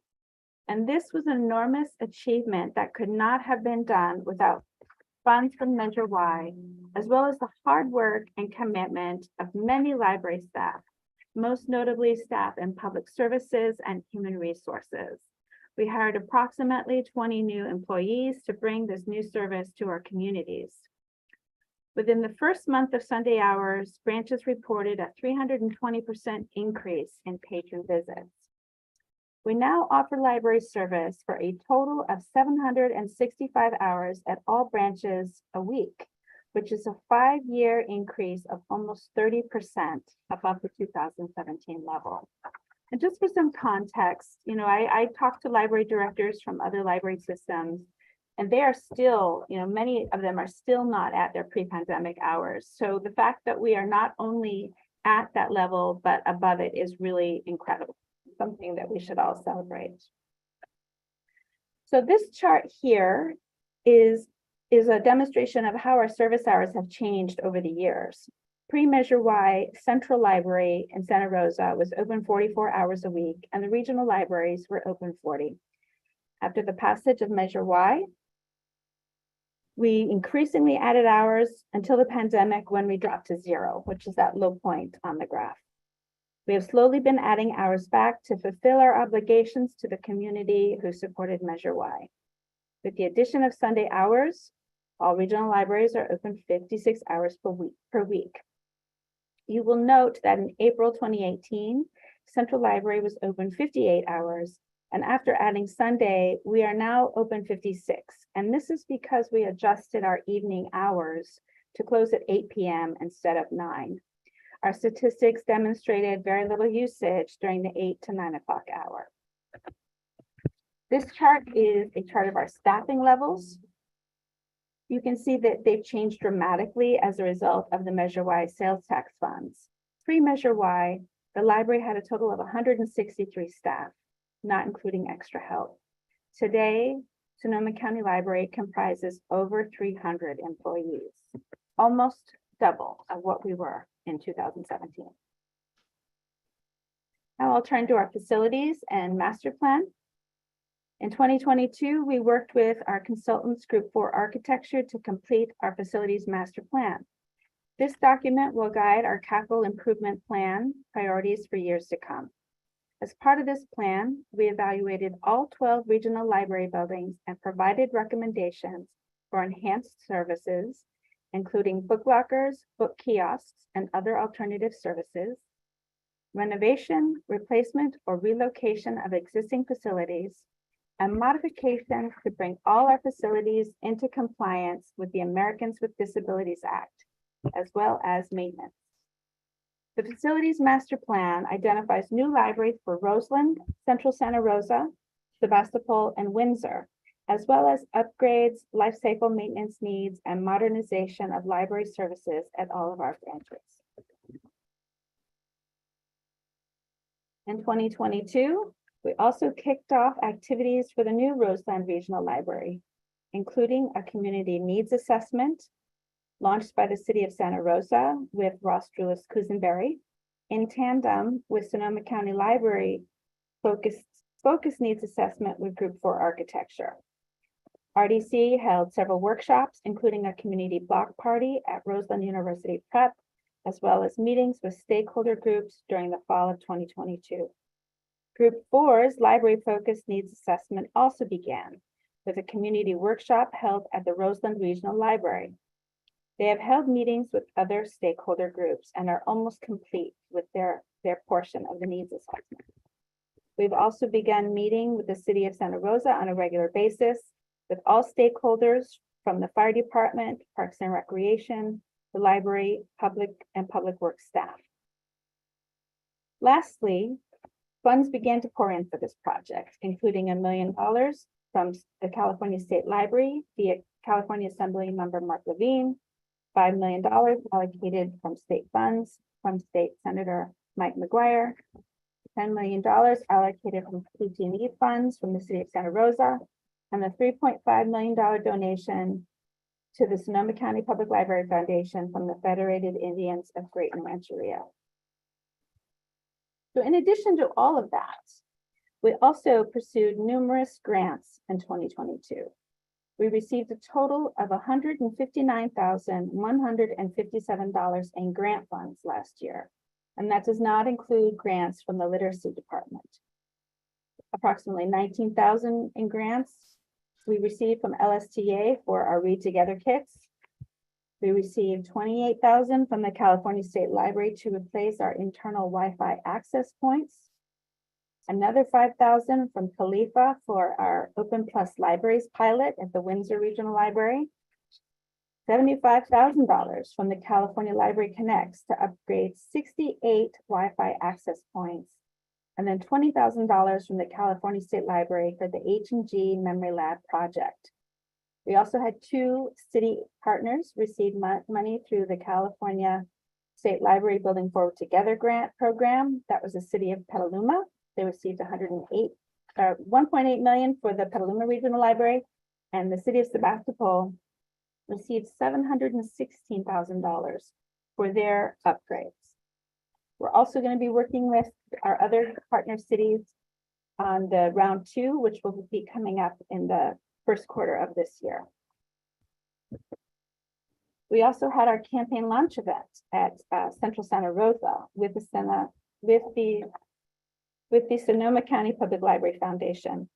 and this was an enormous achievement that could not have been done without funds from Measure Y, as well as the hard work and commitment of many library staff, most notably staff in public services and human resources. We hired approximately 20 new employees to bring this new service to our communities. Within the first month of Sunday hours, branches reported a 320% increase in patron visits. We now offer library service for a total of 765 hours at all branches a week, which is a 5-year increase of almost 30% above the 2017 level. And just for some context, you know, I talked to library directors from other library systems, and they are still, you know, many of them are still not at their pre-pandemic hours. So the fact that we are not only at that level, but above it is really incredible, something that we should all celebrate. So this chart here is a demonstration of how our service hours have changed over the years. Pre-Measure Y, Central Library in Santa Rosa was open 44 hours a week, and the regional libraries were open 40. After the passage of Measure Y, we increasingly added hours until the pandemic, when we dropped to 0, which is that low point on the graph. We have slowly been adding hours back to fulfill our obligations to the community who supported Measure Y. With the addition of Sunday hours, all regional libraries are open 56 hours per week. You will note that in April 2018, Central Library was open 58 hours, and after adding Sunday, we are now open 56. And this is because we adjusted our evening hours to close at 8 p.m. instead of 9. Our statistics demonstrated very little usage during the 8 to 9 o'clock hour. This chart is a chart of our staffing levels. You can see that they've changed dramatically as a result of the Measure Y sales tax funds. Pre-Measure Y, the library had a total of 163 staff, not including extra help. Today, Sonoma County Library comprises over 300 employees, almost double of what we were in 2017. Now I'll turn to our facilities and master plan. In 2022, we worked with our consultants Group 4 Architecture to complete our facilities master plan. This document will guide our capital improvement plan priorities for years to come. As part of this plan, we evaluated all 12 regional library buildings and provided recommendations for enhanced services, including book lockers, book kiosks, and other alternative services, renovation, replacement, or relocation of existing facilities, and modifications to bring all our facilities into compliance with the Americans with Disabilities Act, as well as maintenance. The facilities master plan identifies new libraries for Roseland, Central Santa Rosa, Sebastopol, and Windsor, as well as upgrades, life cycle maintenance needs, and modernization of library services at all of our branches. In 2022, we also kicked off activities for the new Roseland Regional Library, including a community needs assessment launched by the City of Santa Rosa with Ross Drulis Kusenberry in tandem with Sonoma County Library focus needs assessment with Group 4 Architecture. RDC held several workshops, including a community block party at Roseland University Prep, as well as meetings with stakeholder groups during the fall of 2022. Group 4's library focus needs assessment also began with a community workshop held at the Roseland Regional Library. They have held meetings with other stakeholder groups and are almost complete with their portion of the needs assessment. We've also begun meeting with the City of Santa Rosa on a regular basis with all stakeholders from the fire department, Parks and Recreation, the library, public works staff. Lastly, funds began to pour in for this project, including $1 million from the California State Library via California Assembly Member Mark Levine, $5 million allocated from state funds from State Senator Mike McGuire, $10 million allocated from PG&E funds from the City of Santa Rosa, and the $3.5 million donation to the Sonoma County Public Library Foundation from the Federated Indians of Great Rancheria. So in addition to all of that, we also pursued numerous grants in 2022. We received a total of $159,157 in grant funds last year, and that does not include grants from the Literacy Department. Approximately $19,000 in grants we received from LSTA for our Read Together kits. We received $28,000 from the California State Library to replace our internal Wi-Fi access points. Another $5,000 from Khalifa for our Open Plus Libraries pilot at the Windsor Regional Library. $75,000 from the California Library Connects to upgrade 68 Wi-Fi access points. And then $20,000 from the California State Library for the H&G Memory Lab project. We also had 2 city partners receive money through the California State Library Building Forward Together grant program. That was the City of Petaluma. They received $1.8 million for the Petaluma Regional Library, and the City of Sebastopol received $716,000 for their upgrades. We're also going to be working with our other partner cities on the round 2, which will be coming up in the first quarter of this year. We also had our campaign launch event at Central Santa Rosa with the Sonoma County Public Library Foundation.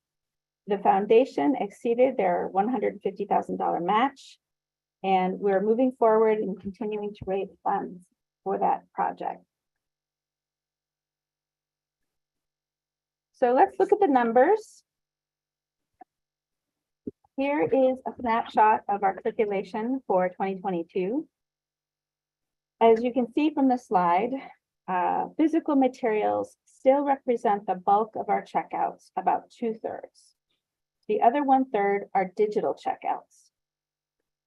The foundation exceeded their $150,000 match, and we're moving forward and continuing to raise funds for that project. So let's look at the numbers. Here is a snapshot of our circulation for 2022. As you can see from the slide, physical materials still represent the bulk of our checkouts, about 2/3. The other 1/3 are digital checkouts.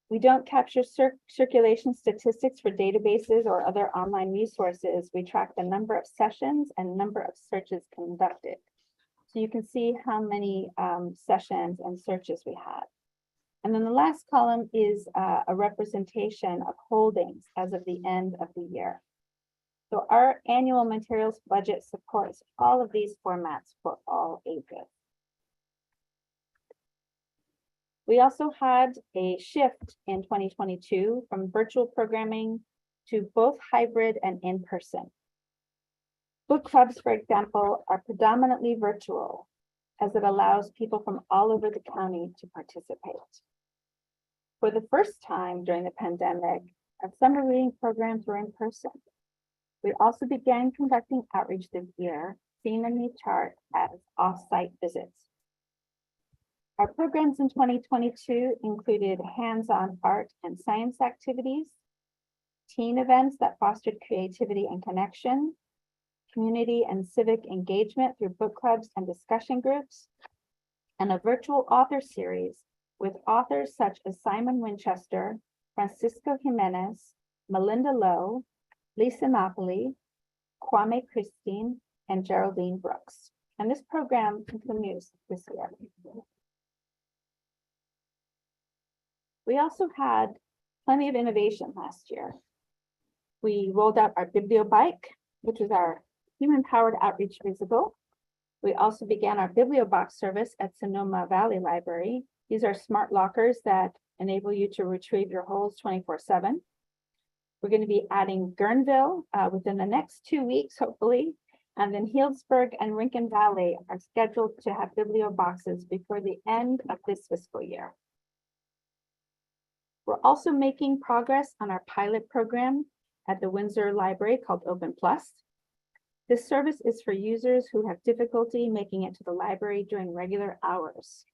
We don't capture circulation statistics for databases or other online resources. We track the number of sessions and number of searches conducted. So you can see how many sessions and searches we had. And then the last column is a representation of holdings as of the end of the year. So our annual materials budget supports all of these formats for all ages. We also had a shift in 2022 from virtual programming to both hybrid and in-person. Book clubs, for example, are predominantly virtual, as it allows people from all over the county to participate. For the first time during the pandemic, our summer reading programs were in person. We also began conducting outreach this year, seen in the chart as off-site visits. Our programs in 2022 included hands-on art and science activities, teen events that fostered creativity and connection, community and civic engagement through book clubs and discussion groups, and a virtual author series with authors such as Simon Winchester, Francisco Jimenez, Melinda Lowe, Lisa Napoli, Kwame Christine, and Geraldine Brooks. And this program continues this year. We also had plenty of innovation last year. We rolled out our BiblioBike, which is our human-powered outreach musical. We also began our BiblioBox service at Sonoma Valley Library. These are smart lockers that enable you to retrieve your holds 24/7. We're going to be adding Guerneville within the next 2 weeks, hopefully. And then Healdsburg and Rincon Valley are scheduled to have BiblioBoxes before the end of this fiscal year. We're also making progress on our pilot program at the Windsor Library called Open Plus. This service is for users who have difficulty making it to the library during regular hours.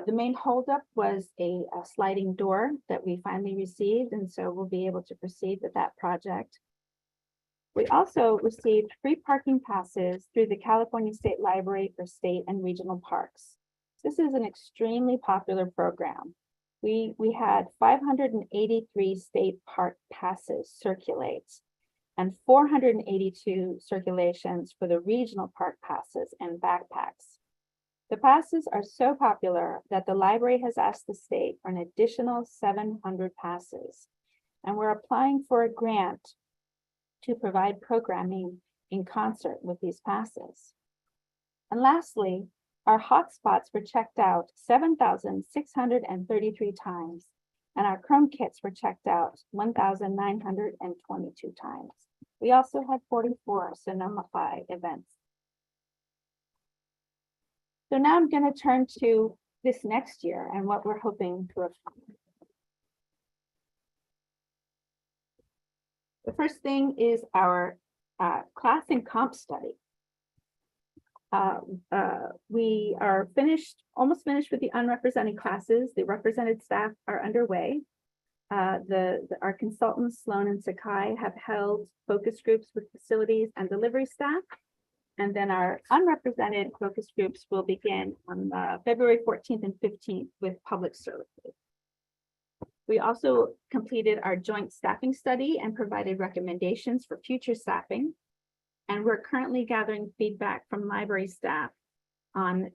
The main holdup was a sliding door that we finally received, and so we'll be able to proceed with that project. We also received free parking passes through the California State Library for state and regional parks. This is an extremely popular program. We had 583 state park passes circulate and 482 circulations for the regional park passes and backpacks. The passes are so popular that the library has asked the state for an additional 700 passes, and we're applying for a grant to provide programming in concert with these passes. And lastly, our hotspots were checked out 7,633 times, and our Chrome kits were checked out 1,922 times. We also had 44 Sonoma-fi events. So now I'm going to turn to this next year and what we're hoping to accomplish. The first thing is our class and comp study. We are almost finished with the unrepresented classes. The represented staff are underway. Our consultants, Sloan and Sakai, have held focus groups with facilities and delivery staff. And then our unrepresented focus groups will begin on February 14th and 15th with public services. We also completed our joint staffing study and provided recommendations for future staffing. And we're currently gathering feedback from library staff on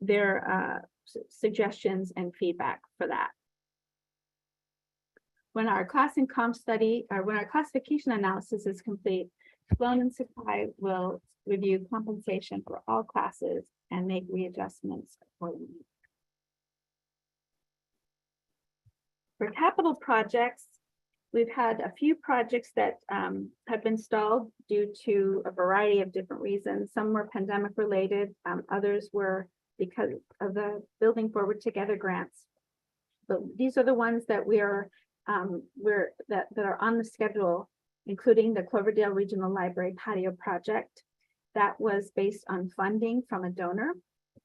their suggestions and feedback for that. When our class and comp study, or when our classification analysis is complete, Sloan and Sakai will review compensation for all classes and make readjustments accordingly. For capital projects, we've had a few projects that have been stalled due to a variety of different reasons. Some were pandemic related, others were because of the Building Forward Together grants. But these are the ones that that are on the schedule, including the Cloverdale Regional Library patio project that was based on funding from a donor.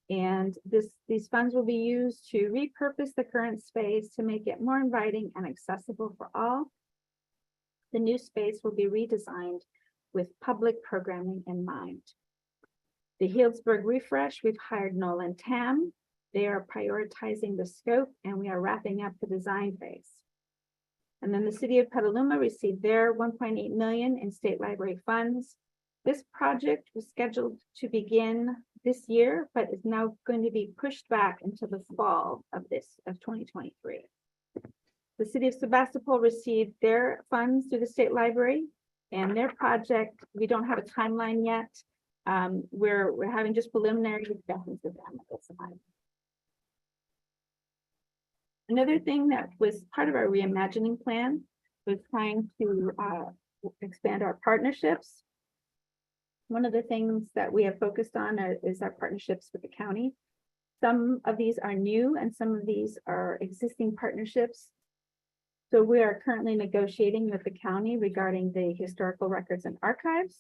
And these funds will be used to repurpose the current space to make it more inviting and accessible for all. The new space will be redesigned with public programming in mind. The Healdsburg refresh, we've hired Nolan Tam. They are prioritizing the scope and we are wrapping up the design phase. And then the city of Petaluma received their 1.8 million in state library funds. This project was scheduled to begin this year, but is now going to be pushed back into the fall of 2023. The city of Sebastopol received their funds through the state library, and their project, we don't have a timeline yet. We're having just preliminary discussions with them at this time. Another thing that was part of our reimagining plan was trying to expand our partnerships. One of the things that we have focused on is our partnerships with the county. Some of these are new and some of these are existing partnerships. So we are currently negotiating with the county regarding the historical records and archives.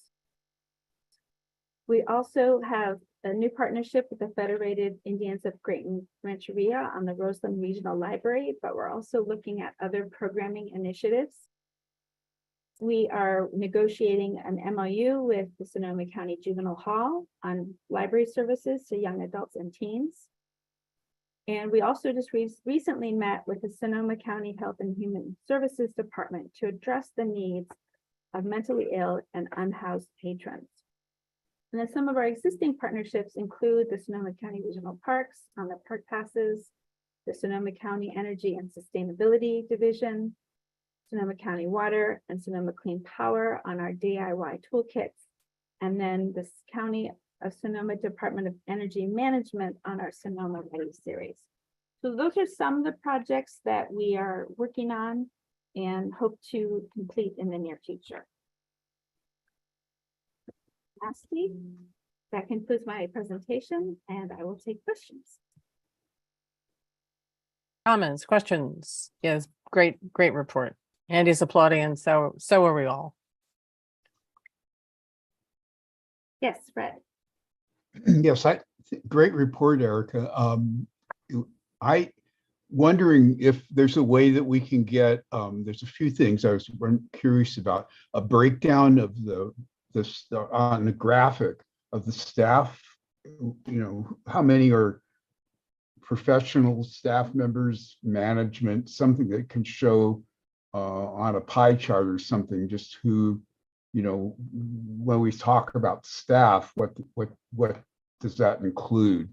We also have a new partnership with the Federated Indians of Great Rancheria on the Roseland Regional Library, but we're also looking at other programming initiatives. We are negotiating an MOU with the Sonoma County Juvenile Hall on library services to young adults and teens. And we also just recently met with the Sonoma County Health and Human Services Department to address the needs of mentally ill and unhoused patrons. And then some of our existing partnerships include the Sonoma County Regional Parks on the park passes, the Sonoma County Energy and Sustainability Division, Sonoma County Water and Sonoma Clean Power on our DIY toolkits, and then the County of Sonoma Department of Energy Management on our Sonoma Ready series. So those are some of the projects that we are working on and hope to complete in the near future. Lastly, that concludes my presentation, and I will take questions. Comments, questions? Yes, great report. Andy's applauding, and so are we all. Yes, Fred. Yes, great report, Erica. I wondering if there's a way that we can get, there's a few things I was curious about, a breakdown of on the graphic of the staff, how many are professional staff members, management, something that can show on a pie chart or something, just who, when we talk about staff, what does that include?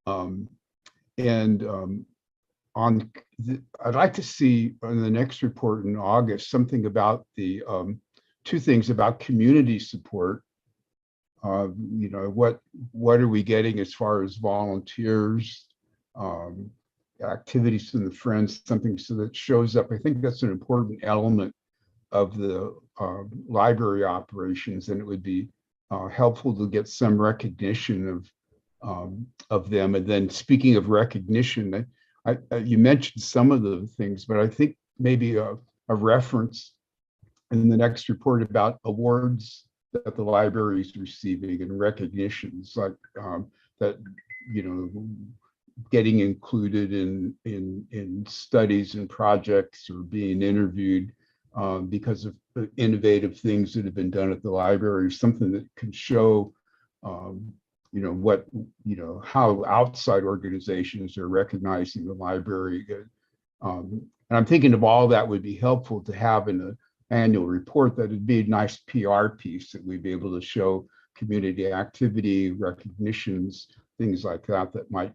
I'd like to see on the next report in August, something about the two things about community support. What are we getting as far as volunteers, activities from the friends, something so that shows up. I think that's an important element of the library operations, and it would be helpful to get some recognition of them. And then speaking of recognition, you mentioned some of the things, but I think maybe a reference in the next report about awards that the library is receiving and recognitions like that, getting included in studies and projects or being interviewed because of innovative things that have been done at the library, something that can show how outside organizations are recognizing the library. And I'm thinking of all that would be helpful to have in an annual report. That would be a nice PR piece that we'd be able to show community activity, recognitions, things like that might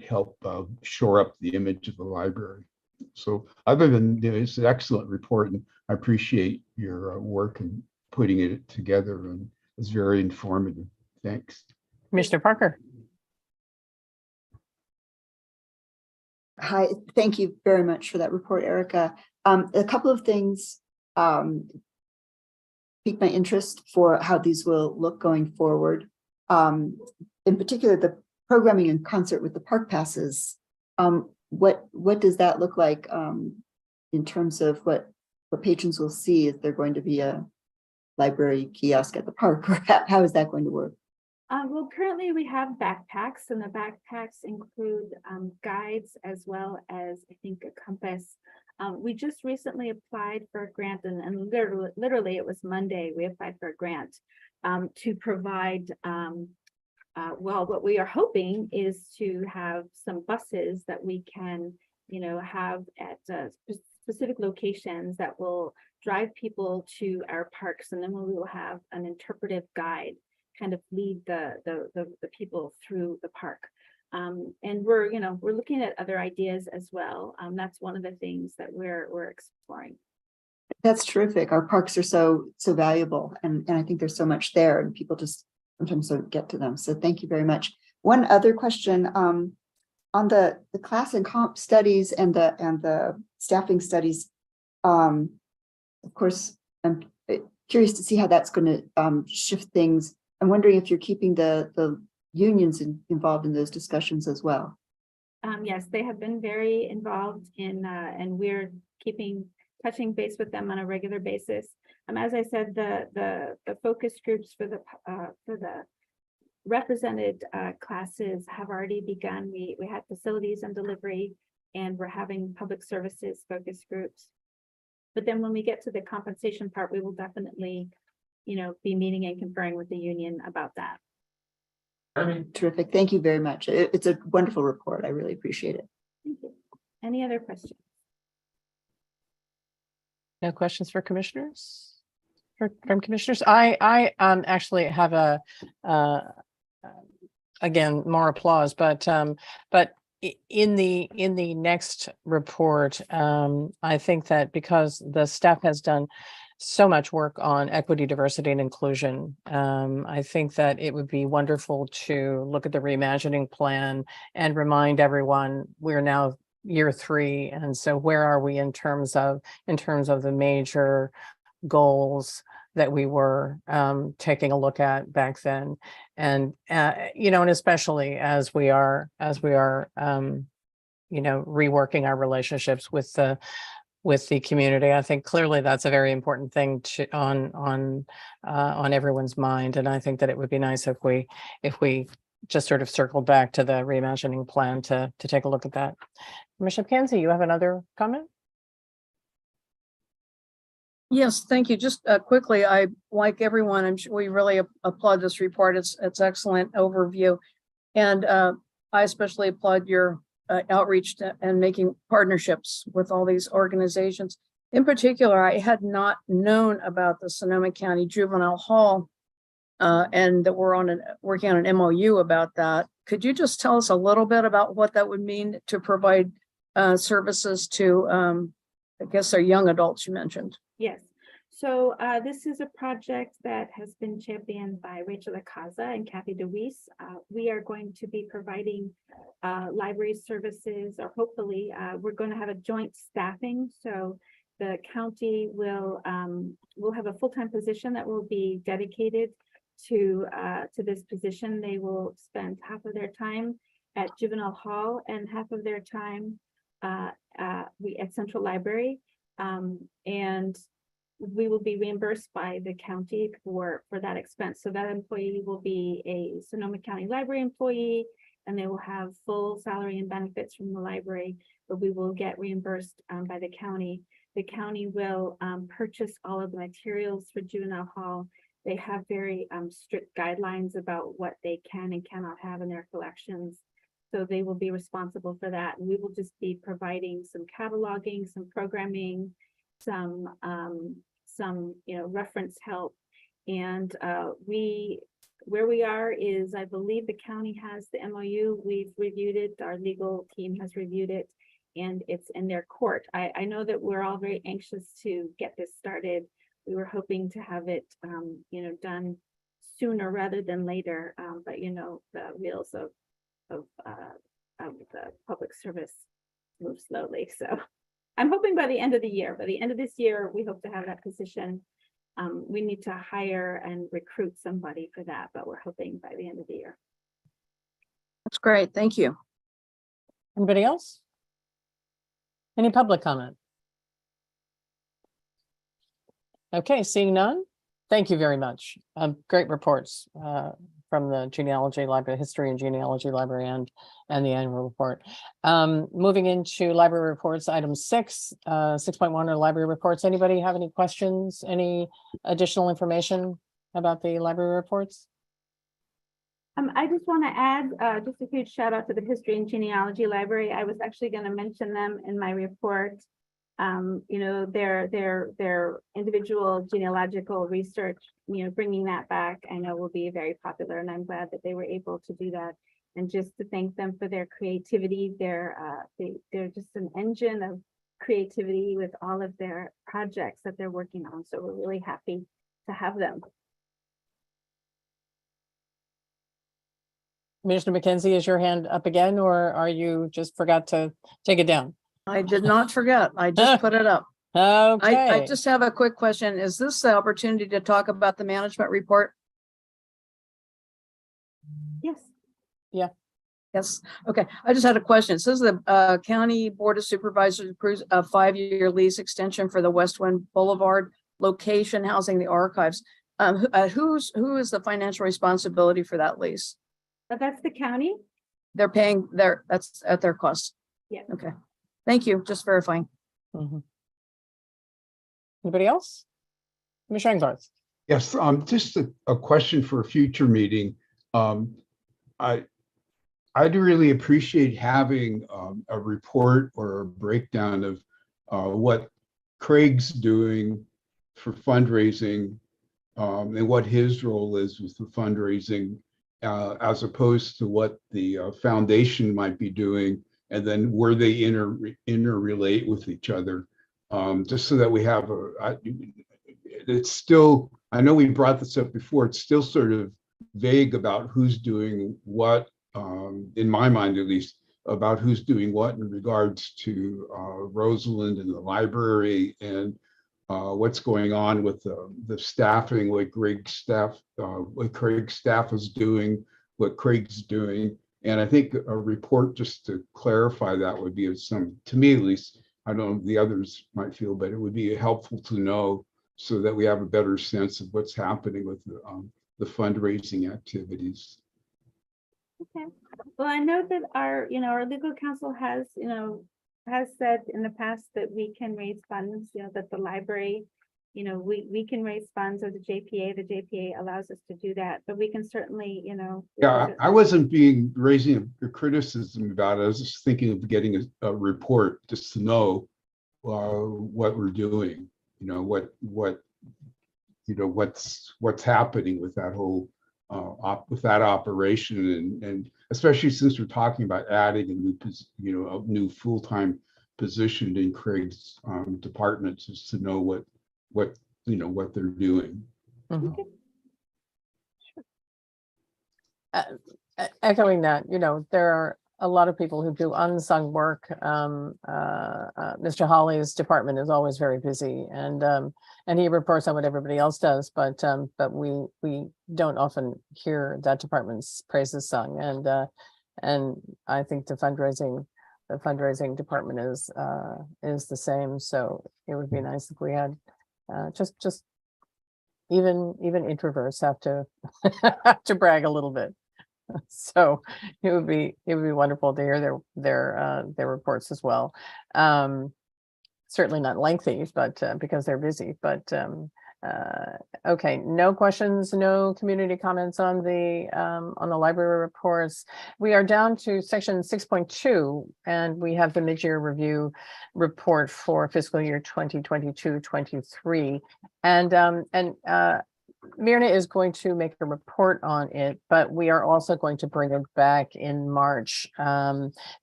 help shore up the image of the library. So other than it's an excellent report, and I appreciate your work in putting it together, and it's very informative. Thanks. Mr. Parker. Hi, thank you very much for that report, Erica. A couple of things piqued my interest for how these will look going forward. In particular, the programming in concert with the park passes. What does that look like in terms of what patrons will see? Is there going to be a library kiosk at the park, or how is that going to work? Well, currently we have backpacks, and the backpacks include guides as well as, I think, a compass. We just recently applied for a grant, and literally it was Monday, we applied for a grant to provide, well, what we are hoping is to have some buses that we can, have at specific locations that will drive people to our parks, and then we will have an interpretive guide kind of lead the people through the park. And we're looking at other ideas as well. That's one of the things that we're exploring. That's terrific. Our parks are so valuable, and I think there's so much there, and people just sometimes don't get to them. So thank you very much. One other question on the class and comp studies and the staffing studies. Of course, I'm curious to see how that's going to shift things. I'm wondering if you're keeping the unions involved in those discussions as well. Yes, they have been very involved in, and we're touching base with them on a regular basis. As I said, the focus groups for the represented classes have already begun. We had facilities and delivery, and we're having public services focus groups. But then when we get to the compensation part, we will definitely, be meeting and conferring with the union about that. Terrific. Thank you very much. It's a wonderful report. I really appreciate it. Thank you. Any other questions? No questions for commissioners? From commissioners? I actually have a again, more applause, but in the next report, I think that because the staff has done so much work on equity, diversity, and inclusion, I think that it would be wonderful to look at the reimagining plan and remind everyone we're now year 3, and so where are we in terms of the major goals that we were taking a look at back then, and and especially as we are reworking our relationships with the community. I think clearly that's a very important thing on everyone's mind, and I think that it would be nice if we just sort of circled back to the reimagining plan to take a look at that. Commissioner Kenzie, you have another comment? Yes, thank you. Just quickly, I, like everyone, I'm sure we really applaud this report. It's excellent overview. And I especially applaud your outreach and making partnerships with all these organizations. In particular, I had not known about the Sonoma County Juvenile Hall and that we're working on an MOU about that. Could you just tell us a little bit about what that would mean to provide services to, I guess, our young adults you mentioned? Yes. So this is a project that has been championed by Rachel Acaza and Kathy DeWeese. We are going to be providing library services, or hopefully we're going to have a joint staffing. So the county will have a full-time position that will be dedicated to this position. They will spend half of their time at Juvenile Hall and half of their time at Central Library. And we will be reimbursed by the county for that expense. So that employee will be a Sonoma County Library employee, and they will have full salary and benefits from the library, but we will get reimbursed by the county. The county will purchase all of the materials for Juvenile Hall. They have very strict guidelines about what they can and cannot have in their collections. So they will be responsible for that. And we will just be providing some cataloging, some programming, some reference help. And where we are is, I believe the county has the MOU. We've reviewed it. Our legal team has reviewed it, and it's in their court. I know that we're all very anxious to get this started. We were hoping to have it done sooner rather than later, but the wheels of the public service move slowly. So I'm hoping by the end of the year. By the end of this year, we hope to have that position. We need to hire and recruit somebody for that, but we're hoping by the end of the year. That's great. Thank you. Anybody else? Any public comment? Okay, seeing none. Thank you very much. Great reports from the Genealogy Library, History and Genealogy Library, and the annual report. Moving into library reports, item 6.1 are library reports. Anybody have any questions, any additional information about the library reports? I just want to add just a huge shout out to the History and Genealogy Library. I was actually going to mention them in my report. Their individual genealogical research, bringing that back, I know will be very popular, and I'm glad that they were able to do that. And just to thank them for their creativity. They're just an engine of creativity with all of their projects that they're working on. So we're really happy to have them. Commissioner McKenzie, is your hand up again, or are you just forgot to take it down? I did not forget. I just put it up. Okay. I just have a quick question. Is this the opportunity to talk about the management report? Yes. Yeah. Yes. Okay. I just had a question. It says the County Board of Supervisors approves a 5-year lease extension for the Westwind Boulevard location housing the archives. Who is the financial responsibility for that lease? That's the county. They're paying that's at their cost. Yeah. Okay. Thank you. Just verifying. Mm-hmm. Anybody else? Commissioner Engbarth? Yes, just a question for a future meeting. I'd really appreciate having a report or a breakdown of what Craig's doing for fundraising and what his role is with the fundraising, as opposed to what the foundation might be doing, and then where they interrelate with each other, just so that we have it's still, I know we brought this up before, it's still sort of vague about who's doing what, in my mind at least, about who's doing what in regards to Rosalind and the library, and what's going on with the staffing, what Craig's staff is doing, what Craig's doing. And I think a report just to clarify that would be to me at least, I don't know if the others might feel, but it would be helpful to know so that we have a better sense of what's happening with the fundraising activities. Okay. Well, I know that our legal counsel has said in the past that we can raise funds, that the library, we can raise funds or the JPA allows us to do that, but we can certainly, Yeah, I wasn't raising a criticism about it. I was just thinking of getting a report just to know what we're doing, what's happening with that whole with that operation, and especially since we're talking about adding a new full-time position in Craig's department, just to know what they're doing. Mm-hmm. Echoing that, there are a lot of people who do unsung work. Mr. Hawley's department is always very busy, and he reports on what everybody else does, but we don't often hear that department's praises sung, and I think the fundraising department is the same. So it would be nice if we had just even introverts have to have to brag a little bit. So it would be wonderful to hear their reports as well. Certainly not lengthy, but because they're busy. But okay, no questions, no community comments on the library reports. We are down to section 6.2, and we have the mid-year review report for fiscal year 2022-23, and Myrna is going to make a report on it, but we are also going to bring it back in March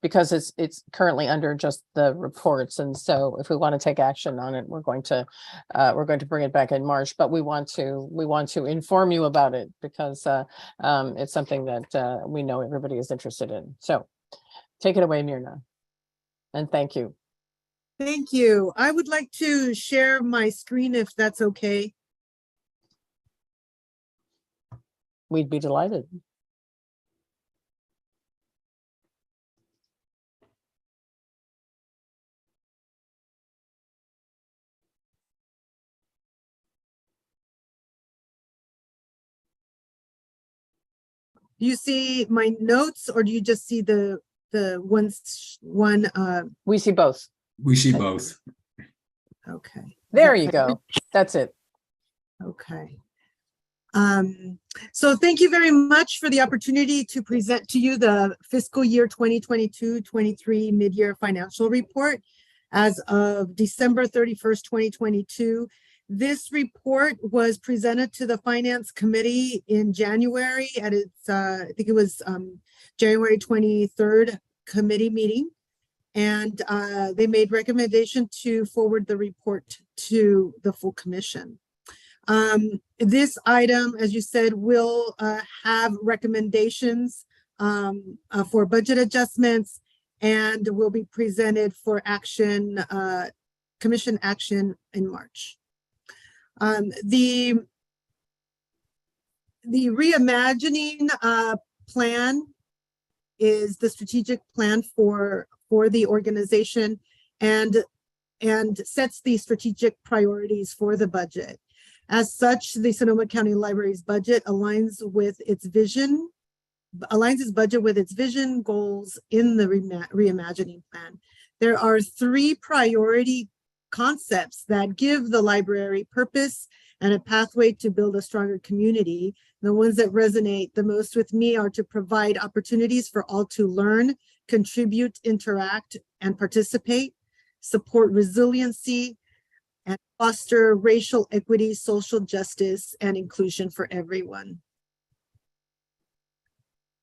because it's currently under just the reports. And so if we want to take action on it, we're going to bring it back in March, but we want to inform you about it because it's something that we know everybody is interested in. So take it away, Myrna. And thank you. Thank you. I would like to share my screen if that's okay. We'd be delighted. Do you see my notes, or do you just see the one? We see both. We see both. Okay. There you go. That's it. Okay. So thank you very much for the opportunity to present to you the fiscal year 2022-23 mid-year financial report as of December 31st, 2022. This report was presented to the Finance Committee in January at its, I think it was January 23rd committee meeting. And they made recommendation to forward the report to the full commission. This item, as you said, will have recommendations for budget adjustments and will be presented for action, commission action in March. The reimagining plan is the strategic plan for the organization and sets the strategic priorities for the budget. As such, the Sonoma County Library's budget aligns its budget with its vision goals in the reimagining plan. There are 3 priority concepts that give the library purpose and a pathway to build a stronger community. The ones that resonate the most with me are to provide opportunities for all to learn, contribute, interact, and participate, support resiliency, and foster racial equity, social justice, and inclusion for everyone.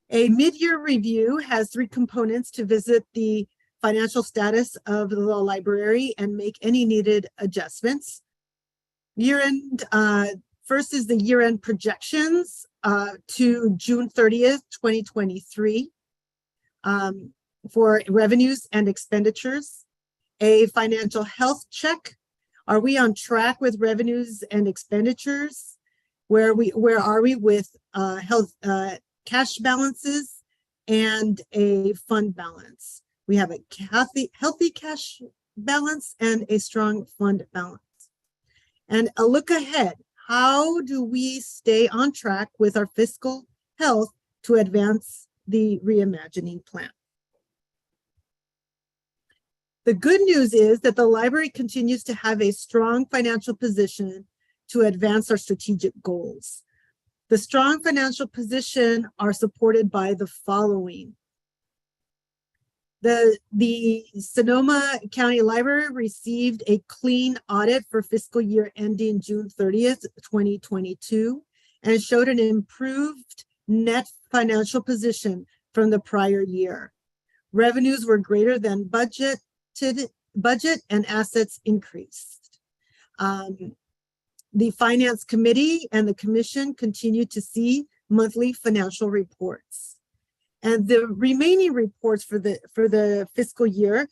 A mid-year review has 3 components: to visit the financial status of the library and make any needed adjustments. Year-end, first is the year-end projections to June 30th, 2023 for revenues and expenditures. A financial health check. Are we on track with revenues and expenditures? Where are we with health cash balances and a fund balance? We have a healthy cash balance and a strong fund balance. And a look ahead. How do we stay on track with our fiscal health to advance the reimagining plan? The good news is that the library continues to have a strong financial position to advance our strategic goals. The strong financial position are supported by the following. The Sonoma County Library received a clean audit for fiscal year ending June 30th, 2022, and showed an improved net financial position from the prior year. Revenues were greater than budget and assets increased. The Finance Committee and the Commission continue to see monthly financial reports. And the remaining reports for the fiscal year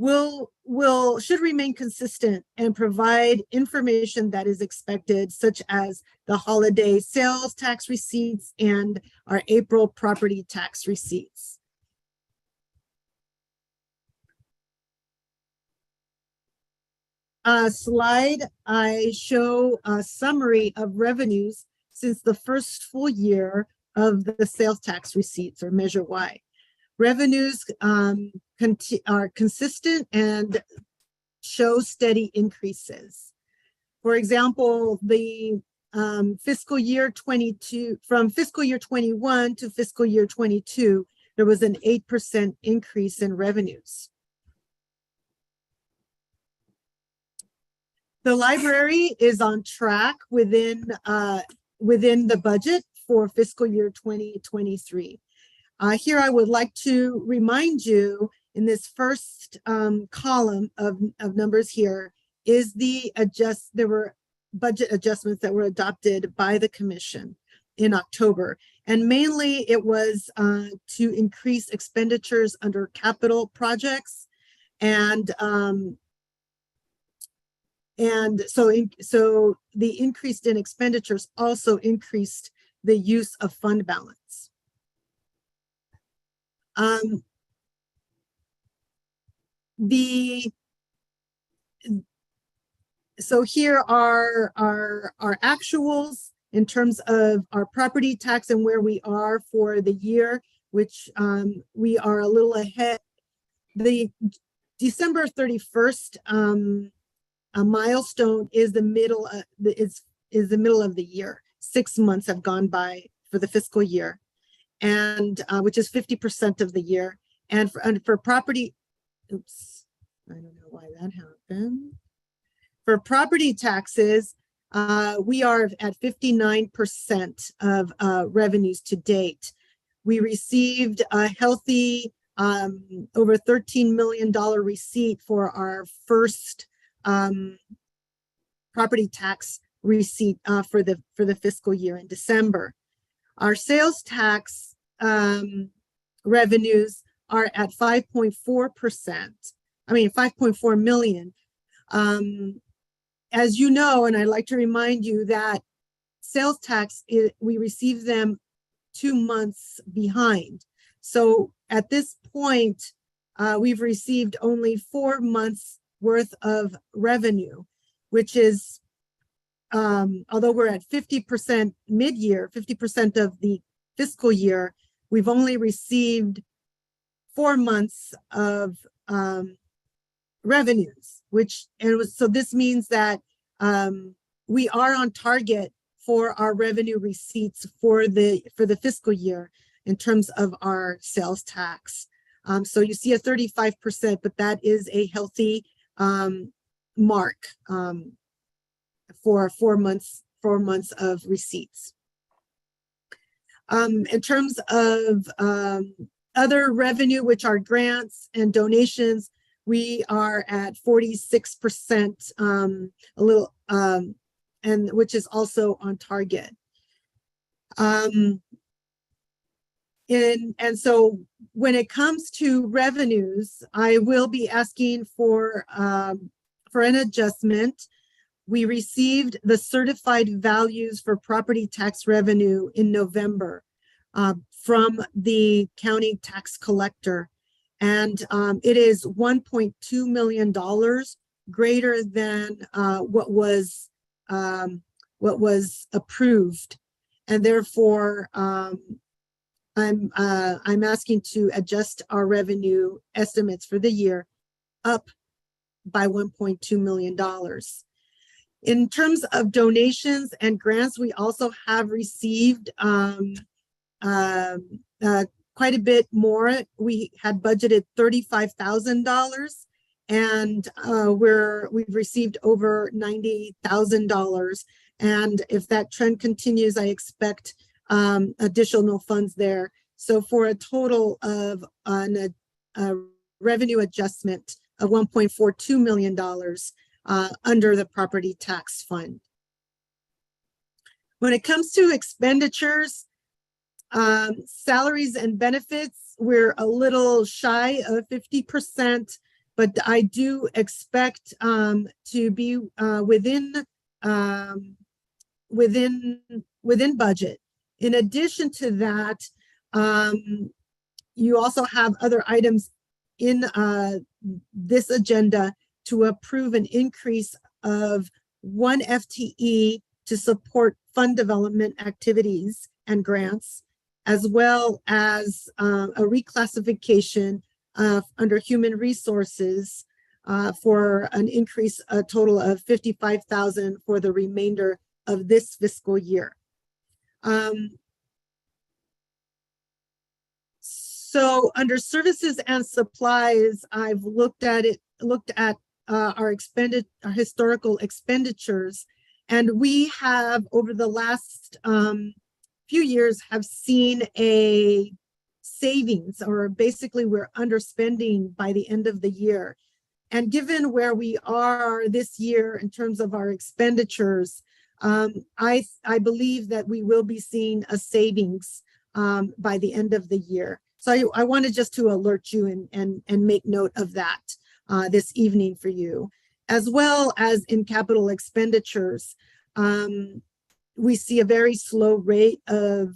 should remain consistent and provide information that is expected, such as the holiday sales tax receipts and our April property tax receipts. Slide, I show a summary of revenues since the first full year of the sales tax receipts, or Measure Y. Revenues are consistent and show steady increases. For example, the fiscal year 22, from fiscal year 21 to fiscal year 22, there was an 8% increase in revenues. The library is on track within the budget for fiscal year 2023. Here I would like to remind you, in this first column of numbers here is there were budget adjustments that were adopted by the Commission in October. And mainly it was to increase expenditures under capital projects. And so the increase in expenditures also increased the use of fund balance. So here are our actuals in terms of our property tax and where we are for the year, which we are a little ahead. The December 31st a milestone is the middle of the middle of the year. 6 months have gone by for the fiscal year, and which is 50% of the year. And for property, oops, I don't know why that happened. For property taxes, we are at 59% of revenues to date. We received a healthy over $13 million receipt for our first property tax receipt for the fiscal year in December. Our sales tax revenues are at 5.4%. I mean, 5.4 million. As you know, and I'd like to remind you that sales tax, we receive them 2 months behind. So at this point, we've received only 4 months worth of revenue, which is, although we're at 50% mid-year, 50% of the fiscal year, we've only received 4 months of revenues. so this means that we are on target for our revenue receipts for the fiscal year in terms of our sales tax. So you see a 35%, but that is a healthy mark for 4 months of receipts. In terms of other revenue, which are grants and donations, we are at 46%, a little, and which is also on target. And so when it comes to revenues, I will be asking for an adjustment. We received the certified values for property tax revenue in November from the county tax collector. And it is $1.2 million greater than what was approved. And therefore, I'm asking to adjust our revenue estimates for the year up by $1.2 million. In terms of donations and grants, we also have received quite a bit more. We had budgeted $35,000, and we've received over $90,000. And if that trend continues, I expect additional funds there. So for a total of a revenue adjustment of $1.42 million under the property tax fund. When it comes to expenditures, salaries and benefits, we're a little shy of 50%, but I do expect to be within budget. In addition to that, you also have other items in this agenda to approve an increase of 1 FTE to support fund development activities and grants, as well as a reclassification under human resources for an increase, a total of $55,000 for the remainder of this fiscal year. So under services and supplies, I've looked at our historical expenditures, and we have over the last few years have seen a savings, or basically we're underspending by the end of the year. And given where we are this year in terms of our expenditures, I believe that we will be seeing a savings by the end of the year. So I wanted just to alert you and make note of that this evening for you, as well as in capital expenditures. We see a very slow rate of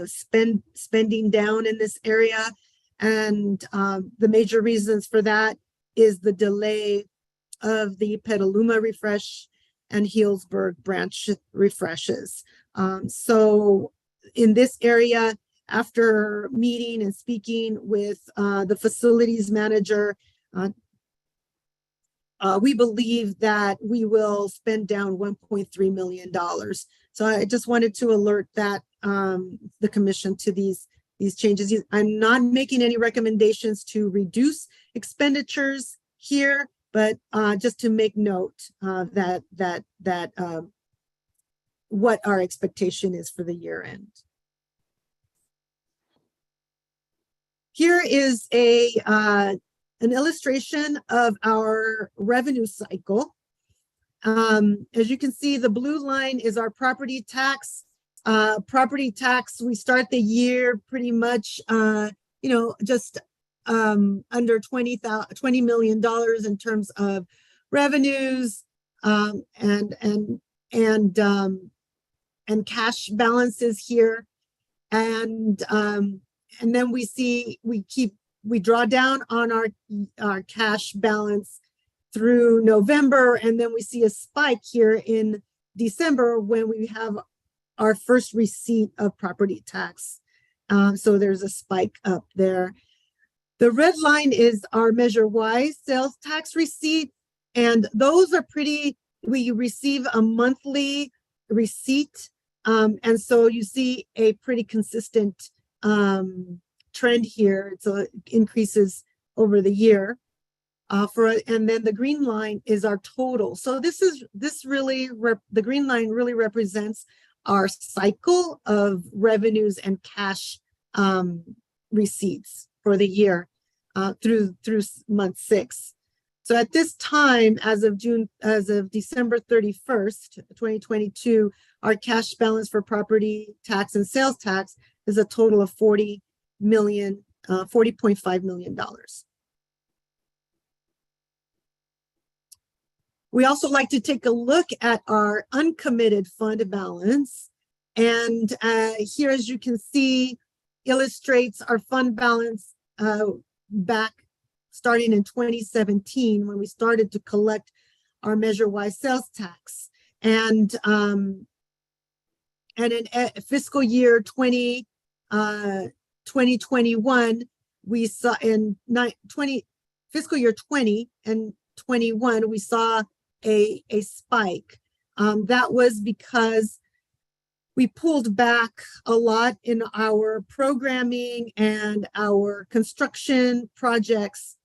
spending down in this area. And the major reasons for that is the delay of the Petaluma refresh and Healdsburg branch refreshes. So in this area, after meeting and speaking with the facilities manager, we believe that we will spend down $1.3 million. So I just wanted to alert that the commission to these changes. I'm not making any recommendations to reduce expenditures here, but just to make note that what our expectation is for the year end. Here is an illustration of our revenue cycle. As you can see, the blue line is our property tax. We start the year pretty much, just under $20 million in terms of revenues and cash balances here, and then we draw down on our cash balance through November, and then we see a spike here in December when we have our first receipt of property tax. So there's a spike up there. The red line is our Measure Y sales tax receipt, And those are pretty, we receive a monthly receipt. And so you see a pretty consistent trend here. So it increases over the year. And then the green line is our total. So the green line really represents our cycle of revenues and cash receipts for the year through month 6. So at this time, as of December 31st, 2022, our cash balance for property tax and sales tax is a total of $40.5 million. We also like to take a look at our uncommitted fund balance. And here, as you can see, illustrates our fund balance back starting in 2017 when we started to collect our measure-wise sales tax. And in fiscal year 2021, we saw fiscal year 20 and 21, we saw a spike. That was because we pulled back a lot in our programming and our construction projects.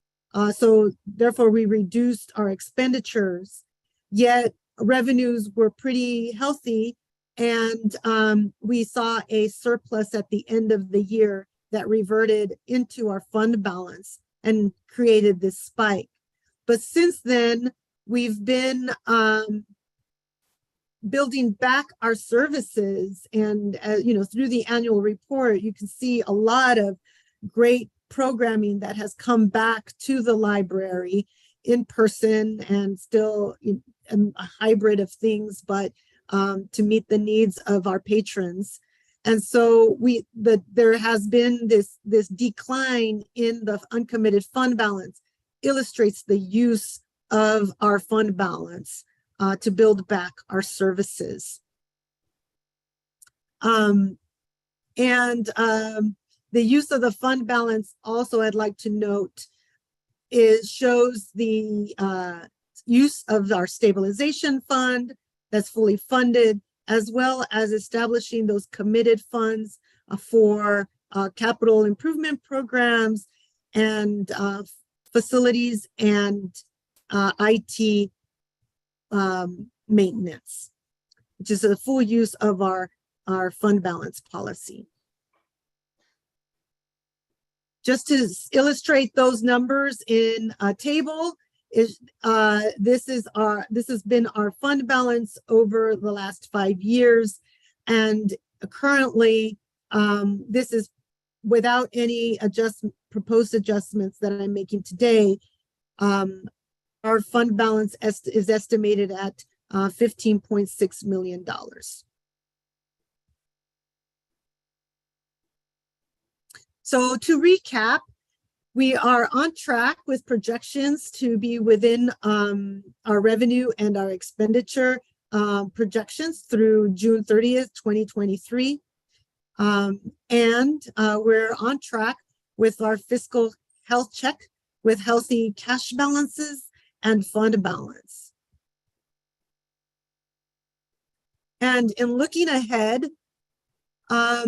So therefore we reduced our expenditures, yet revenues were pretty healthy. And we saw a surplus at the end of the year that reverted into our fund balance and created this spike. But since then, we've been building back our services, and through the annual report, you can see a lot of great programming that has come back to the library in person and still a hybrid of things, but to meet the needs of our patrons. And so there has been this decline in the uncommitted fund balance, illustrates the use of our fund balance to build back our services. The use of the fund balance also, I'd like to note, shows the use of our stabilization fund that's fully funded, as well as establishing those committed funds for capital improvement programs and facilities and IT maintenance, which is a full use of our fund balance policy. Just to illustrate those numbers in a table, this has been our fund balance over the last 5 years, and currently this is without any proposed adjustments that I'm making today. Our fund balance is estimated at $15.6 million. So to recap, we are on track with projections to be within our revenue and our expenditure projections through June 30th, 2023. And we're on track with our fiscal health check with healthy cash balances and fund balance. And in looking ahead, a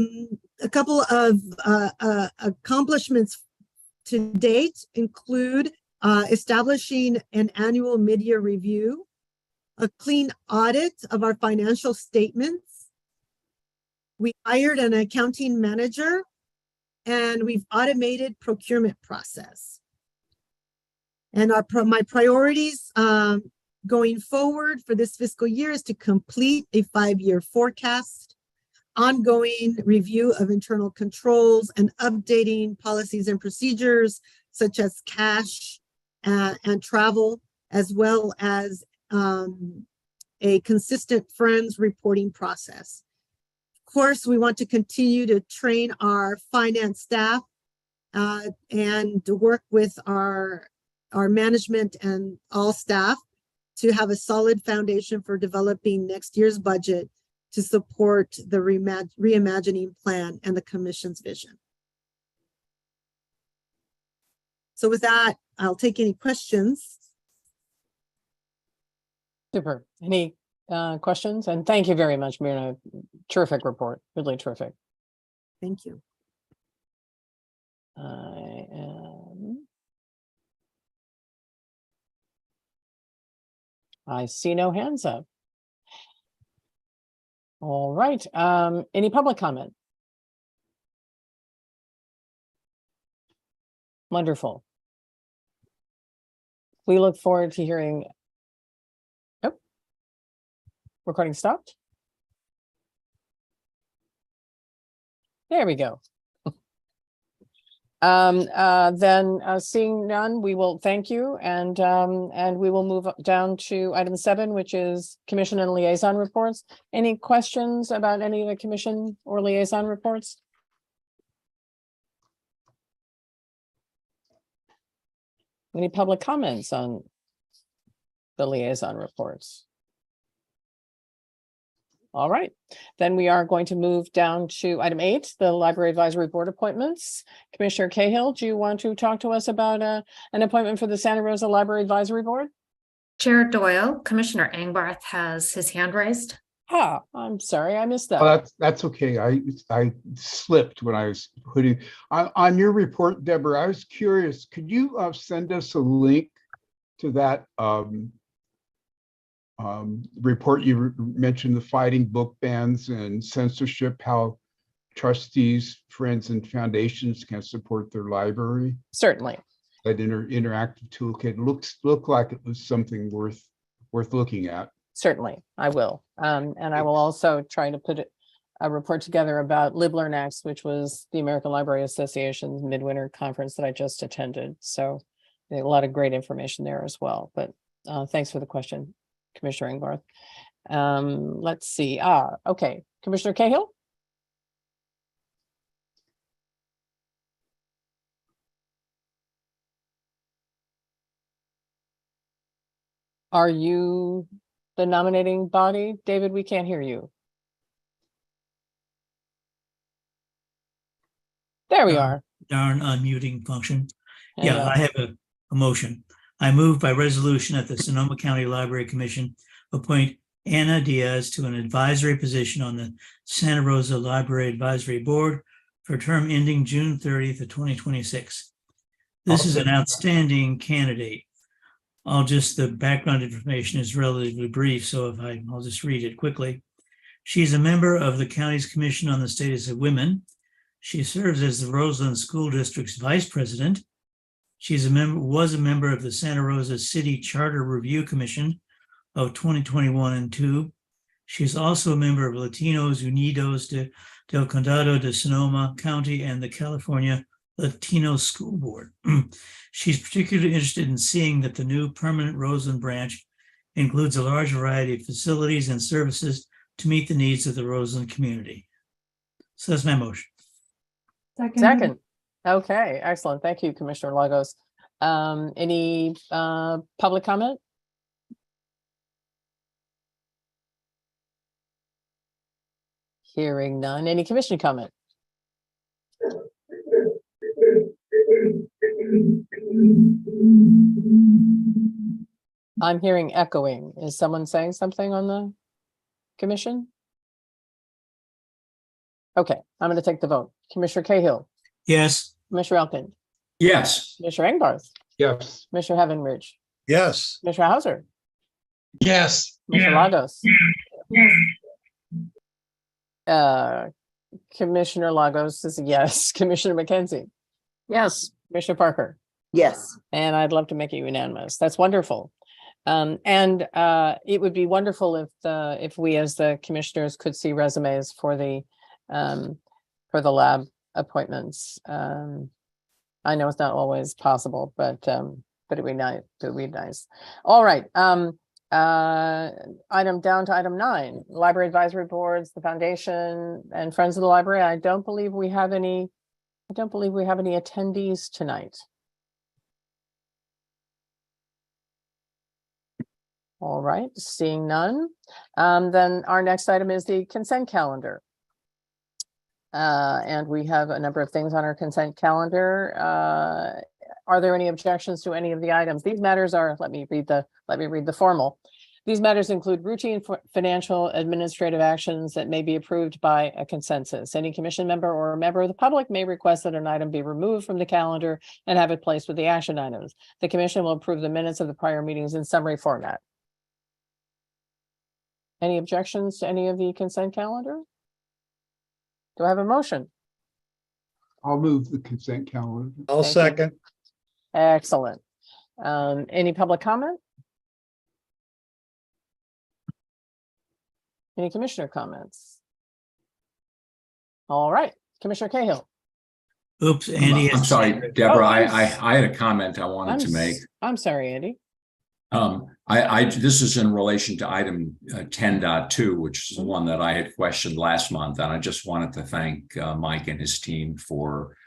couple of accomplishments to date include establishing an annual mid-year review, a clean audit of our financial statements. We hired an accounting manager, and we've automated procurement process. And my priorities going forward for this fiscal year is to complete a 5-year forecast, ongoing review of internal controls, and updating policies and procedures such as cash and travel, as well as a consistent friends reporting process. Of course, we want to continue to train our finance staff and to work with our management and all staff to have a solid foundation for developing next year's budget to support the reimagining plan and the commission's vision. So with that, I'll take any questions. Super. Any questions? And thank you very much, Myrna. Terrific report, really terrific. Thank you. I see no hands up. All right, any public comment? Wonderful. We look forward to hearing. Oh, recording stopped. There we go. Seeing none, we will thank you and we will move down to item 7, which is commission and liaison reports. Any questions about any of the commission or liaison reports? Any public comments on the liaison reports? All right, then we are going to move down to item 8, the Library Advisory Board appointments. Commissioner Cahill, do you want to talk to us about an appointment for the Santa Rosa Library Advisory Board? Chair Doyle, Commissioner Angbarth has his hand raised. Ah, I'm sorry, I missed that. Oh, that's okay. I slipped when I was putting on your report, Deborah. I was curious. Could you send us a link to that report? You mentioned the fighting book bans and censorship, how trustees, friends, and foundations can support their library. Certainly. That interactive toolkit looked like it was something worth looking at. Certainly, I will. And I will also try to put a report together about LibLearnX, which was the American Library Association's midwinter conference that I just attended. So a lot of great information there as well. But thanks for the question, Commissioner Angbarth. Let's see. Okay, Commissioner Cahill. Are you the nominating body? David, we can't hear you. There we are. Darn unmuting function. I Yeah, know. I have a motion. I move by resolution that the Sonoma County Library Commission appoint Anna Diaz to an advisory position on the Santa Rosa Library Advisory Board for a term ending June 30th of 2026. This is an outstanding candidate. The background information is relatively brief, so I'll just read it quickly. She's a member of the county's Commission on the Status of Women. She serves as the Roseland School District's vice president. Was a member of the Santa Rosa City Charter Review Commission of 2021 and 2. She's also a member of Latinos Unidos del Condado de Sonoma County and the California Latino School Board. She's particularly interested in seeing that the new permanent Roseland branch includes a large variety of facilities and services to meet the needs of the Roseland community. So that's my motion. Second. Okay, excellent. Thank you, Commissioner Lagos. Any public comment? Hearing none. Any commission comment? I'm hearing echoing. Is someone saying something on the commission? Okay, I'm going to take the vote. Commissioner Cahill. Yes. Commissioner Elkind. Yes. Commissioner Angbarth. Yes. Commissioner Heavenridge. Yes. Commissioner Haeuser. Yes. Commissioner Lagos. Yes. Commissioner Lagos is a yes. Commissioner McKenzie. Yes. Commissioner Parker. Yes. And I'd love to make it unanimous. That's wonderful. It would be wonderful if we as the commissioners could see resumes for the lab appointments. I know it's not always possible, but it'd be nice. It'd be nice. All right. Item down to item 9, library advisory boards, the foundation and friends of the library. I don't believe we have any attendees tonight. All right, seeing none. Then our next item is the consent calendar. And we have a number of things on our consent calendar. Are there any objections to any of the items? These matters are, let me read the formal. These matters include routine financial administrative actions that may be approved by a consensus. Any commission member or a member of the public may request that an item be removed from the calendar and have it placed with the action items. The commission will approve the minutes of the prior meetings in summary format. Any objections to any of the consent calendar? Do I have a motion? I'll move the consent calendar. I'll Thank you. second. Excellent. Any public comment? Any commissioner comments? All right, Commissioner Cahill. Oops, Andy. I'm has- sorry, Deborah, Oh, I had a comment I wanted to make. I'm sorry, Andy. This is in relation to item 10.2, which is the one that I had questioned last month, and I just wanted to thank Mike and his team for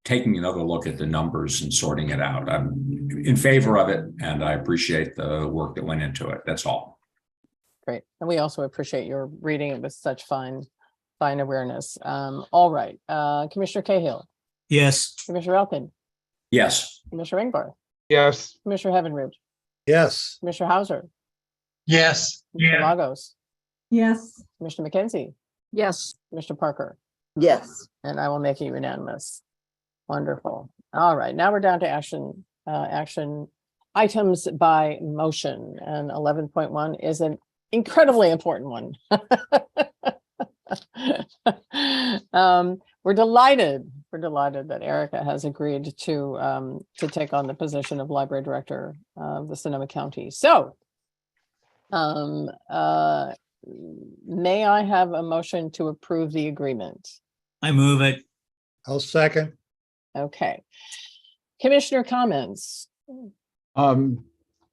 taking another look at the numbers and sorting it out. I'm in favor of it, and I appreciate the work that went into it. That's all. Great. And we also appreciate your reading it with such fine awareness. All right, Commissioner Cahill, Yes. Commissioner Elkind, Yes. Commissioner Ingbar, Yes. Commissioner Heavenridge, Yes. Commissioner Haeuser, Yes. Commissioner Lagos, Yes. Commissioner McKenzie, Yes. Commissioner Parker, Yes. and I will make it unanimous. Wonderful. All right, now we're down to action items by motion, and 11.1 is an incredibly important one. We're delighted that Erica has agreed to take on the position of library director of the Sonoma County. So may I have a motion to approve the agreement? I move it. I'll second. Okay. Commissioner comments?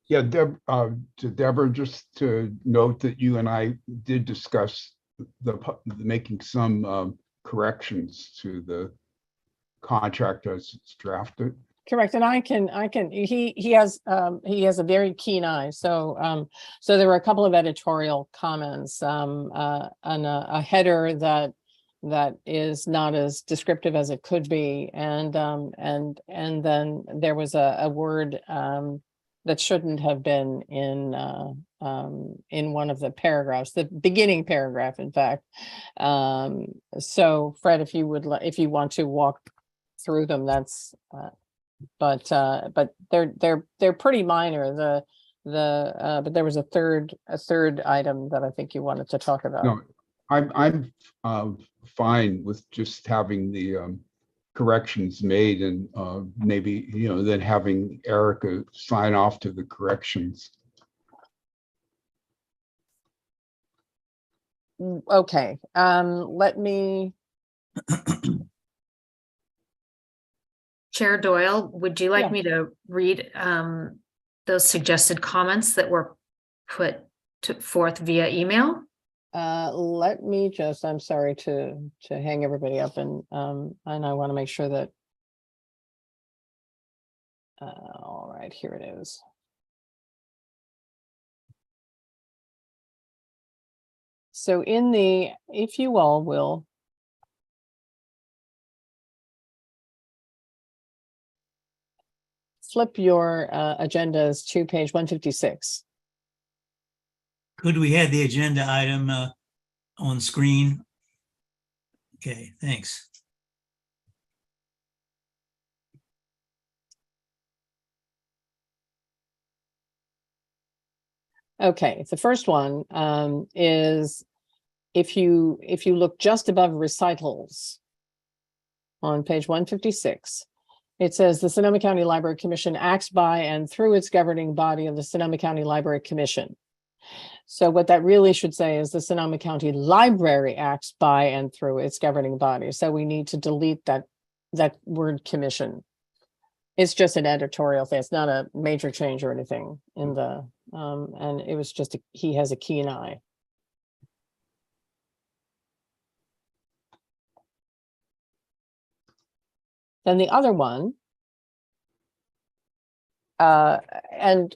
Yeah, to Deborah, just to note that you and I did discuss making some corrections to the contract as it's drafted. Correct, and he has a very keen eye. So there were a couple of editorial comments on a header that is not as descriptive as it could be, and then there was a word that shouldn't have been in one of the paragraphs, the beginning paragraph, in fact. So Fred, if you want to walk through them, that's but they're pretty minor. But there was a third item that I think you wanted to talk about. No, I'm fine with just having the corrections made, and maybe then having Erica sign off to the corrections. Okay, let me. Chair Doyle, would you like Yeah. me to read those suggested comments that were put forth via email? Let me just, I'm sorry to hang everybody up, and I want to make sure that. All right, here it is. So if you all will. Flip your agendas to page 156. Could we have the agenda item on screen? Okay, thanks. Okay, the first one is if you look just above recitals on page 156, it says the Sonoma County Library Commission acts by and through its governing body of the Sonoma County Library Commission. So what that really should say is the Sonoma County Library acts by and through its governing body. So we need to delete that word commission. It's just an editorial thing. It's not a major change or anything in the, and it was just, he has a keen eye. Then the other one, and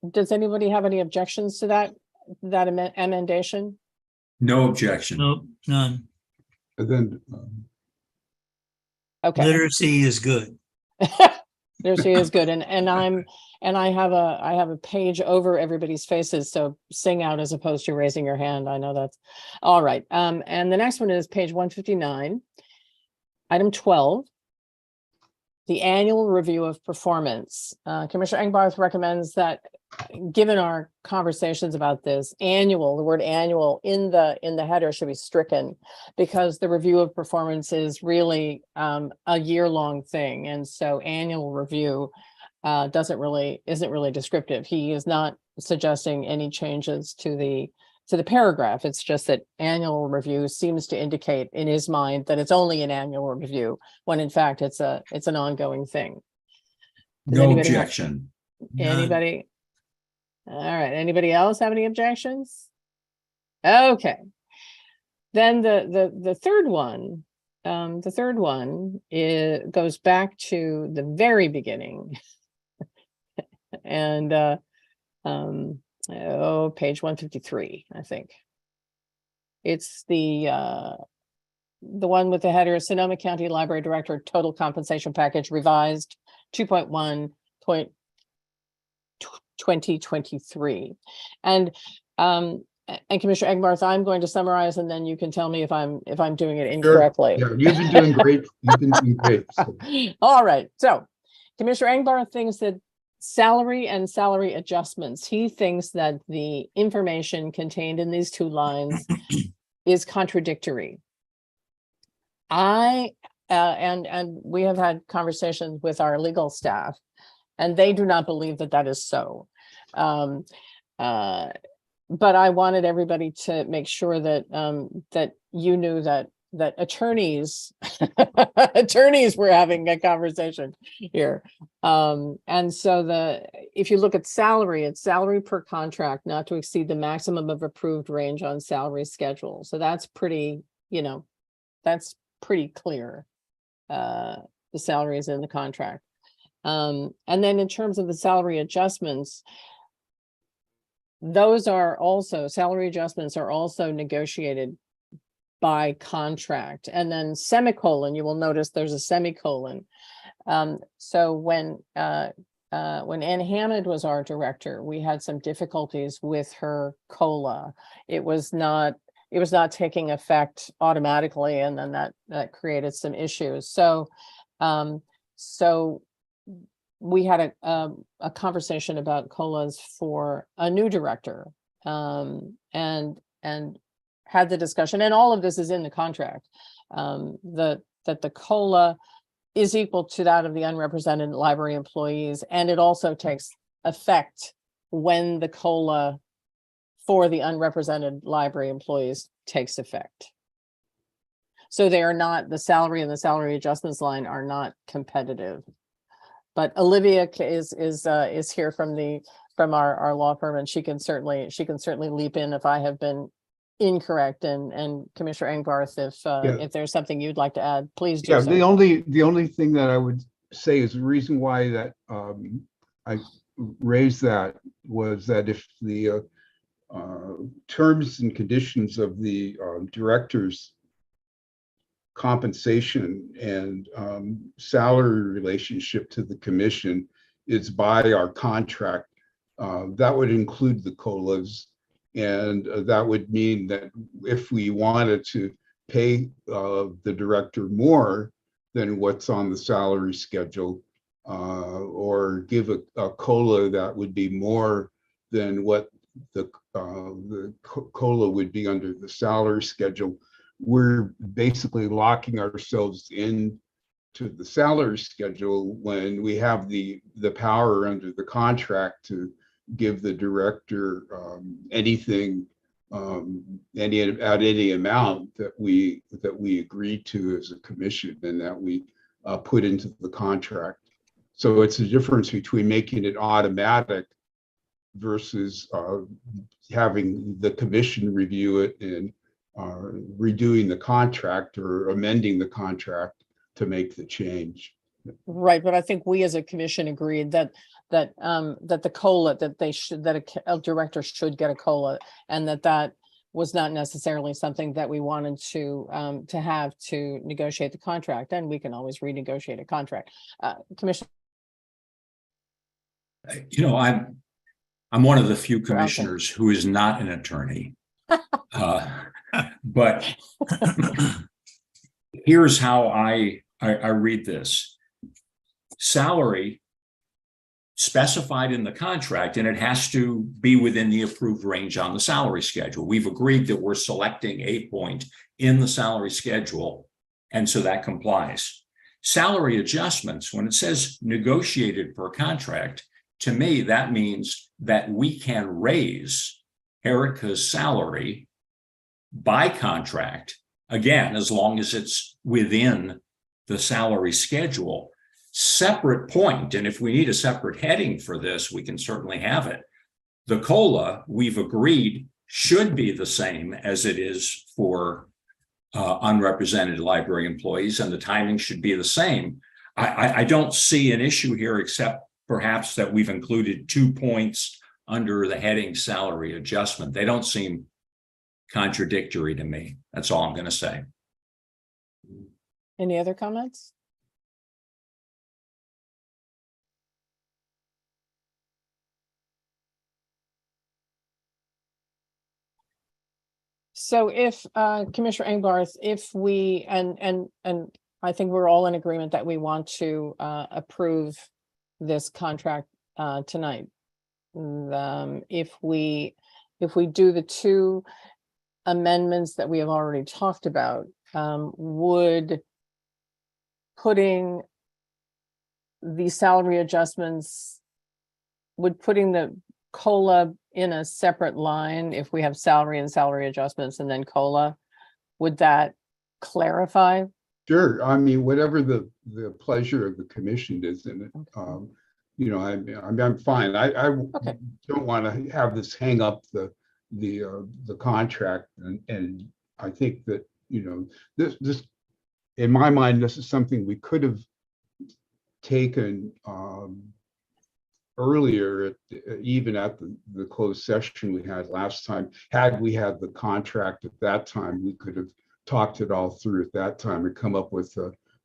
does anybody have any objections to that amendation? No objection. Nope, none. And then Okay. Literacy is good. Literacy is good, and And I have a page over everybody's faces, so sing out as opposed to raising your hand. I know that's all right. And the next one is page 159, item 12. The annual review of performance. Commissioner Engbarth recommends that, given our conversations about this, annual, the word annual in the header should be stricken, because the review of performance is really a year-long thing, and so annual review isn't really descriptive. He is not suggesting any changes to the paragraph. It's just that annual review seems to indicate in his mind that it's only an annual review, when in fact it's an ongoing thing. Does No anybody have- objection. Anybody? All right. Anybody else have any objections? Okay. Then the third one, goes back to the very beginning, and page 153, I think. It's the one with the header Sonoma County Library Director Total Compensation Package Revised 2.1.2023. And Commissioner Engbarth, I'm going to summarize, and then you can tell me if I'm doing it incorrectly. Yeah, you've been doing great. You've been doing great. So. All right. So Commissioner Engbarth thinks that salary and salary adjustments, he thinks that the information contained in these two lines is contradictory. And we have had conversations with our legal staff, and they do not believe that is so. But I wanted everybody to make sure that that you knew that attorneys were having a conversation here. And so if you look at salary, it's salary per contract not to exceed the maximum of approved range on salary schedule. So that's pretty, that's pretty clear. The salary is in the contract. And then in terms of the salary adjustments, salary adjustments are also negotiated by contract. And then semicolon, you will notice there's a semicolon. So when Ann Hammond was our director, we had some difficulties with her COLA. It was not taking effect automatically, and then that created some issues. So we had a conversation about COLAs for a new director, and had the discussion, and all of this is in the contract, that the COLA is equal to that of the unrepresented library employees, and it also takes effect when the COLA for the unrepresented library employees takes effect. So they are not, the salary and the salary adjustments line are not competitive. But Olivia is here from our law firm, and she can certainly leap in if I have been incorrect, and Commissioner Engbarth, if there's something you'd like to add, please do. Yeah, so. the only thing that I would say is the reason why that I raised that was that if the terms and conditions of the director's compensation and salary relationship to the commission is by our contract, that would include the COLAs. And that would mean that if we wanted to pay the director more than what's on the salary schedule, or give a COLA that would be more than what the COLA would be under the salary schedule, we're basically locking ourselves in to the salary schedule when we have the power under the contract to give the director anything at any amount that we agree to as a commission, and that we put into the contract. So it's a difference between making it automatic versus having the commission review it and redoing the contract or amending the contract to make the change. Right, but I think we as a commission agreed that the COLA, that a director should get a COLA, and that was not necessarily something that we wanted to have to negotiate the contract, and we can always renegotiate a contract. Commissioner. You know, I'm one of the few commissioners who is not an attorney. But here's how I read this. Salary specified in the contract, and it has to be within the approved range on the salary schedule. We've agreed that we're selecting a point in the salary schedule, and so that complies. Salary adjustments, when it says negotiated per contract, to me, that means that we can raise Erica's salary by contract, again, as long as it's within the salary schedule. Separate point, and if we need a separate heading for this, we can certainly have it. The COLA, we've agreed, should be the same as it is for unrepresented library employees, and the timing should be the same. I don't see an issue here, except perhaps that we've included 2 points under the heading salary adjustment. They don't seem contradictory to me. That's all I'm going to say. Any other comments? So if Commissioner Engarth, if we and I think we're all in agreement that we want to approve this contract tonight. If we do the 2 amendments that we have already talked about, would putting the salary adjustments, would putting the COLA in a separate line, if we have salary and salary adjustments and then COLA, would that clarify? Sure. I mean, whatever the pleasure of the commission is in it. You know, I'm fine. I don't want to have this hang up the contract, and I think that, you know, this in my mind, this is something we could have taken earlier, even at the closed session we had last time. Had we had the contract at that time, we could have talked it all through at that time and come up with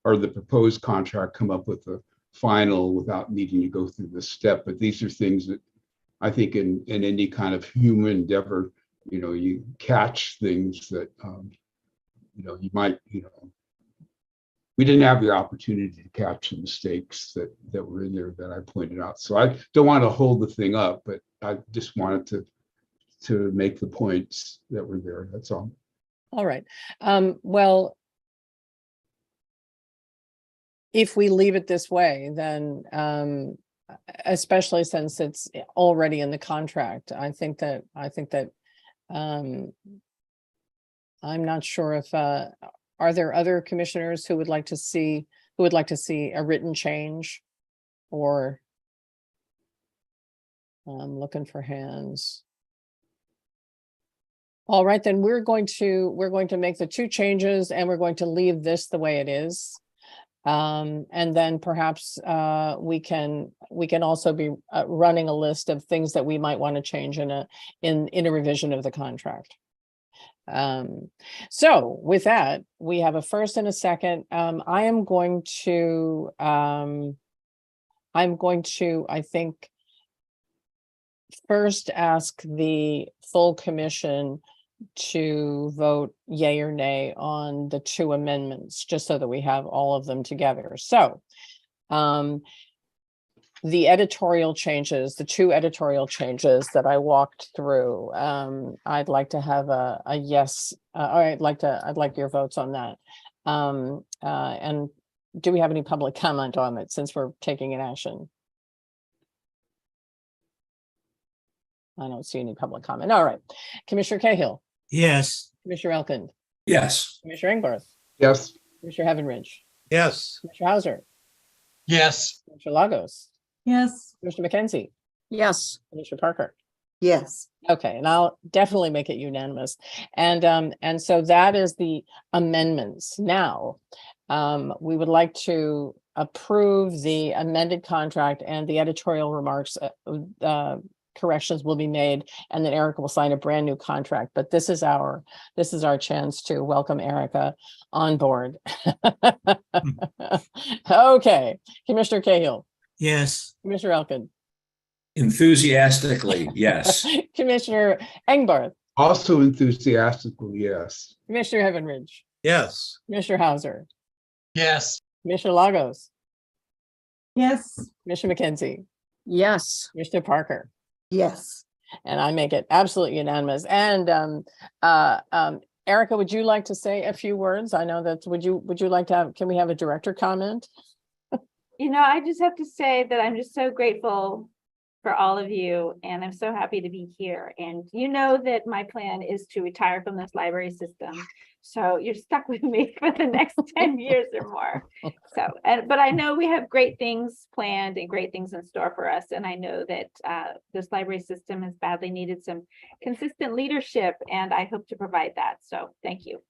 or the proposed contract, come up with a final without needing to go through this step. But these are things that I think in any kind of human endeavor, you know, you catch things that, you know, you might, you know, we didn't have the opportunity to catch the mistakes that were in there that I pointed out. So I don't want to hold the thing up, but I just wanted to make the points that were there. That's all. All right. Well, if we leave it this way, then especially since it's already in the contract, I think that I'm not sure if are there other commissioners who would like to see a written change, or I'm looking for hands. All right, then we're going to make the 2 changes, and we're going to leave this the way it is. And then perhaps we can also be running a list of things that we might want to change in a revision of the contract. So with that, we have a first and a second. I'm going to, I think, first ask the full commission to vote yay or nay on the 2 amendments, just so that we have all of them together. So the editorial changes, the 2 editorial changes that I walked through, I'd like to have a yes. I'd like your votes on that. And do we have any public comment on it, since we're taking an action? I don't see any public comment. All right. Commissioner Cahill. Yes. Commissioner Elkind. Yes. Commissioner Engarth. Yes. Commissioner Heavenridge. Yes. Commissioner Haeuser. Yes. Commissioner Lagos. Yes. Commissioner McKenzie. Yes. Commissioner Parker. Yes. Okay, and I'll definitely make it unanimous. And so that is the amendments. Now, we would like to approve the amended contract, and the editorial remarks, corrections will be made, and then Erica will sign a brand new contract. But this is our chance to welcome Erica on board. Okay, Commissioner Cahill. Yes. Commissioner Elkind. Enthusiastically, yes. Commissioner Engbarth, Also enthusiastically, yes. Commissioner Heavenridge, Yes. Commissioner Haeuser, Yes. Commissioner Lagos, Yes. Commissioner McKenzie, Yes. Commissioner Parker, Yes. and I make it absolutely unanimous. And Erica, would you like to say a few words? I know that, would you like to have, can we have a director comment? I just have to say that I'm just so grateful for all of you, and I'm so happy to be here. And you know that my plan is to retire from this library system. So you're stuck with me for the next 10 years or more. So, but I know we have great things planned and great things in store for us. And I know that this library system has badly needed some consistent leadership, and I hope to provide that. So thank you.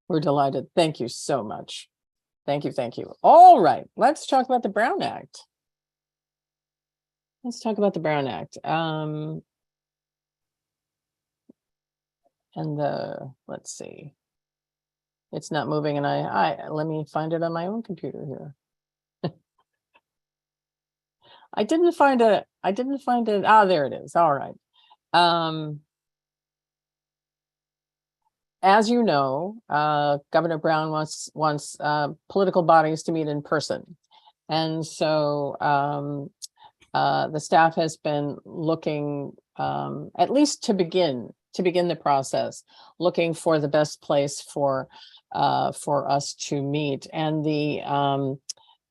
We're delighted. Thank you so much. Thank you. Thank you. All right, let's talk about the Brown Act. Let's talk about the Brown Act. And let's see. It's not moving, and I let me find it on my own computer here. I didn't find it. Ah, there it is. All right. As you know, Governor Brown wants political bodies to meet in person. And so the staff has been looking, at least to begin the process, looking for the best place for us to meet. And the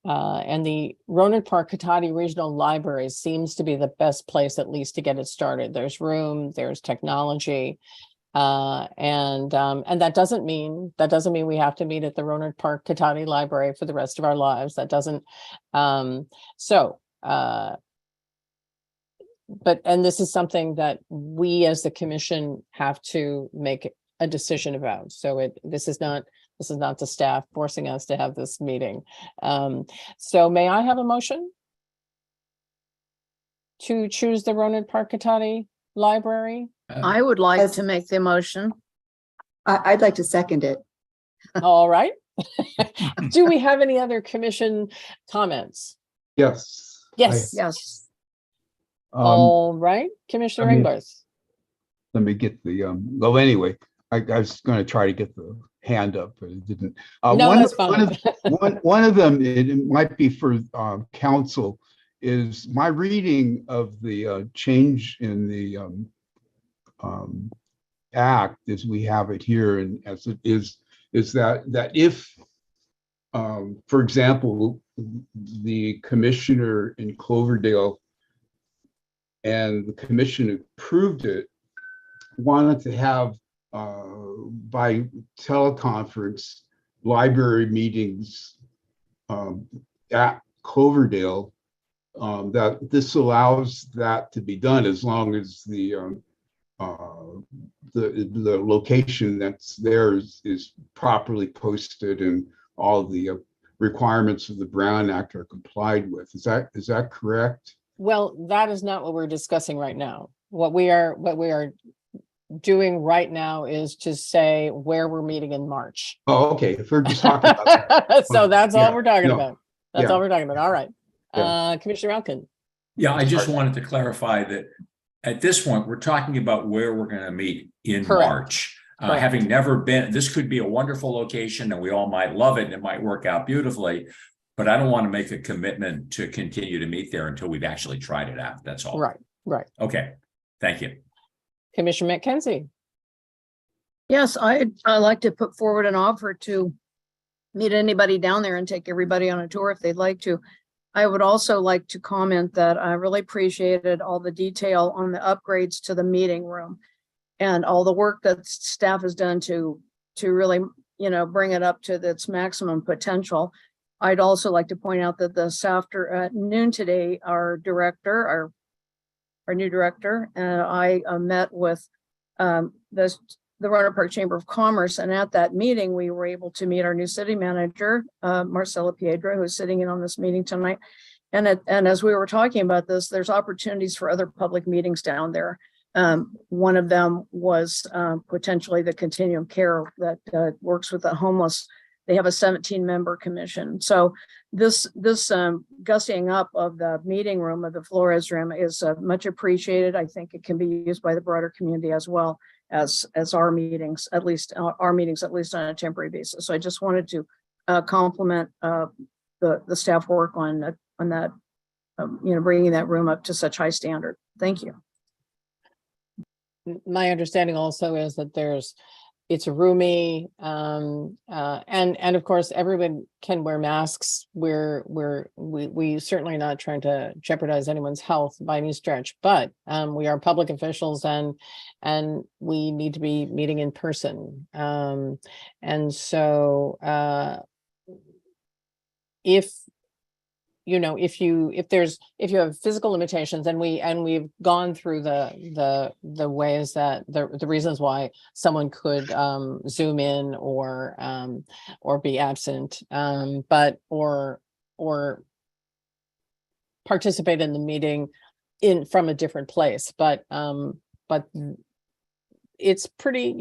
Rohnert Park Cotati Regional Library seems to be the best place, at least, to get it started. There's room, there's technology. And that doesn't mean we have to meet at the Rohnert Park Cotati Library for the rest of our lives. That doesn't. And this is something that we as the commission have to make a decision about. So this is not the staff forcing us to have this meeting. So may I have a motion to choose the Rohnert Park Cotati Library? I would like to make the motion. I'd like to second it. All right. Do we have any other commission comments? Yes. Yes. Yes. All right, Commissioner Engbarth. Let me get the, well, anyway, I was going to try to get the hand up, but it didn't. No, that's fine. One of them, it might be for council, is my reading of the change in the act as we have it here, and as it is that if, for example, the commissioner in Cloverdale and the commission approved it, wanted to have by teleconference library meetings at Cloverdale, that this allows that to be done as long as the location that's there is properly posted and all the requirements of the Brown Act are complied with. Is that correct? Well, that is not what we're discussing right now. What we are doing right now is to say where we're meeting in March. Oh, okay. If we're just talking about that. So that's all we're talking about. That's Yeah. all we're talking about. All right. Yeah. Commissioner Elkind. Yeah, I just wanted to clarify that at this point, we're talking about where we're going to meet in Correct. March. Correct. Having never been, this could be a wonderful location and we all might love it and it might work out beautifully, but I don't want to make a commitment to continue to meet there until we've actually tried it out. That's all. Right. Okay. Thank you. Commissioner McKenzie. Yes, I'd like to put forward an offer to meet anybody down there and take everybody on a tour if they'd like to. I would also like to comment that I really appreciated all the detail on the upgrades to the meeting room and all the work that staff has done to really, bring it up to its maximum potential. I'd also like to point out that this afternoon today, our new director, and I met with the Rohnert Park Chamber of Commerce, and at that meeting, we were able to meet our new city manager, Marcela Piedra, who's sitting in on this meeting tonight. And as we were talking about this, there's opportunities for other public meetings down there. One of them was potentially the continuum care that works with the homeless they have a 17-member commission. So this gussying up of the meeting room, of the Flores room, is much appreciated. I think it can be used by the broader community as well as our meetings, at least on a temporary basis. So I just wanted to compliment the staff work on that, bringing that room up to such high standard. Thank you. My understanding also is that it's roomy, and of course everyone can wear masks. We certainly not trying to jeopardize anyone's health by any stretch, but we are public officials and we need to be meeting in person. And so if you have physical limitations, and we've gone through the ways that the reasons why someone could zoom in or be absent, or participate in the meeting from a different place, but it's pretty,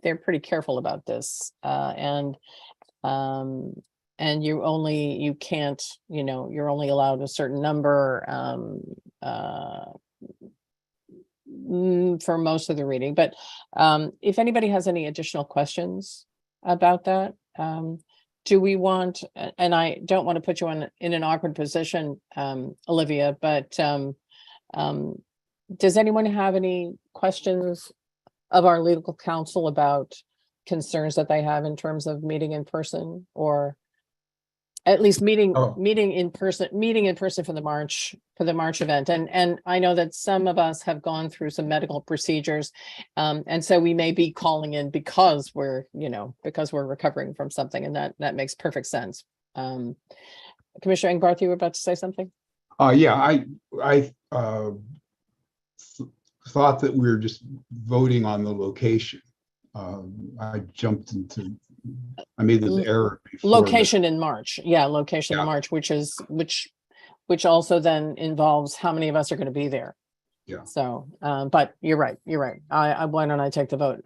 they're pretty careful about this, and you're only allowed a certain number for most of the reading. But if anybody has any additional questions about that, do we want, and I don't want to put you in an awkward position, Olivia, but does anyone have any questions of our legal counsel about concerns that they have in terms of meeting in person, or at least meeting in person for the March event? And I know that some of us have gone through some medical procedures, and so we may be calling in because we're recovering from something, and that makes perfect sense. Commissioner Engbarth, you were about to say something? Yeah, I thought that we were just voting on the location. I made this error before. Location in March. Yeah, location in March, which also then involves how many of us are going to be there. Yeah. So, but you're right. Why don't I take the vote?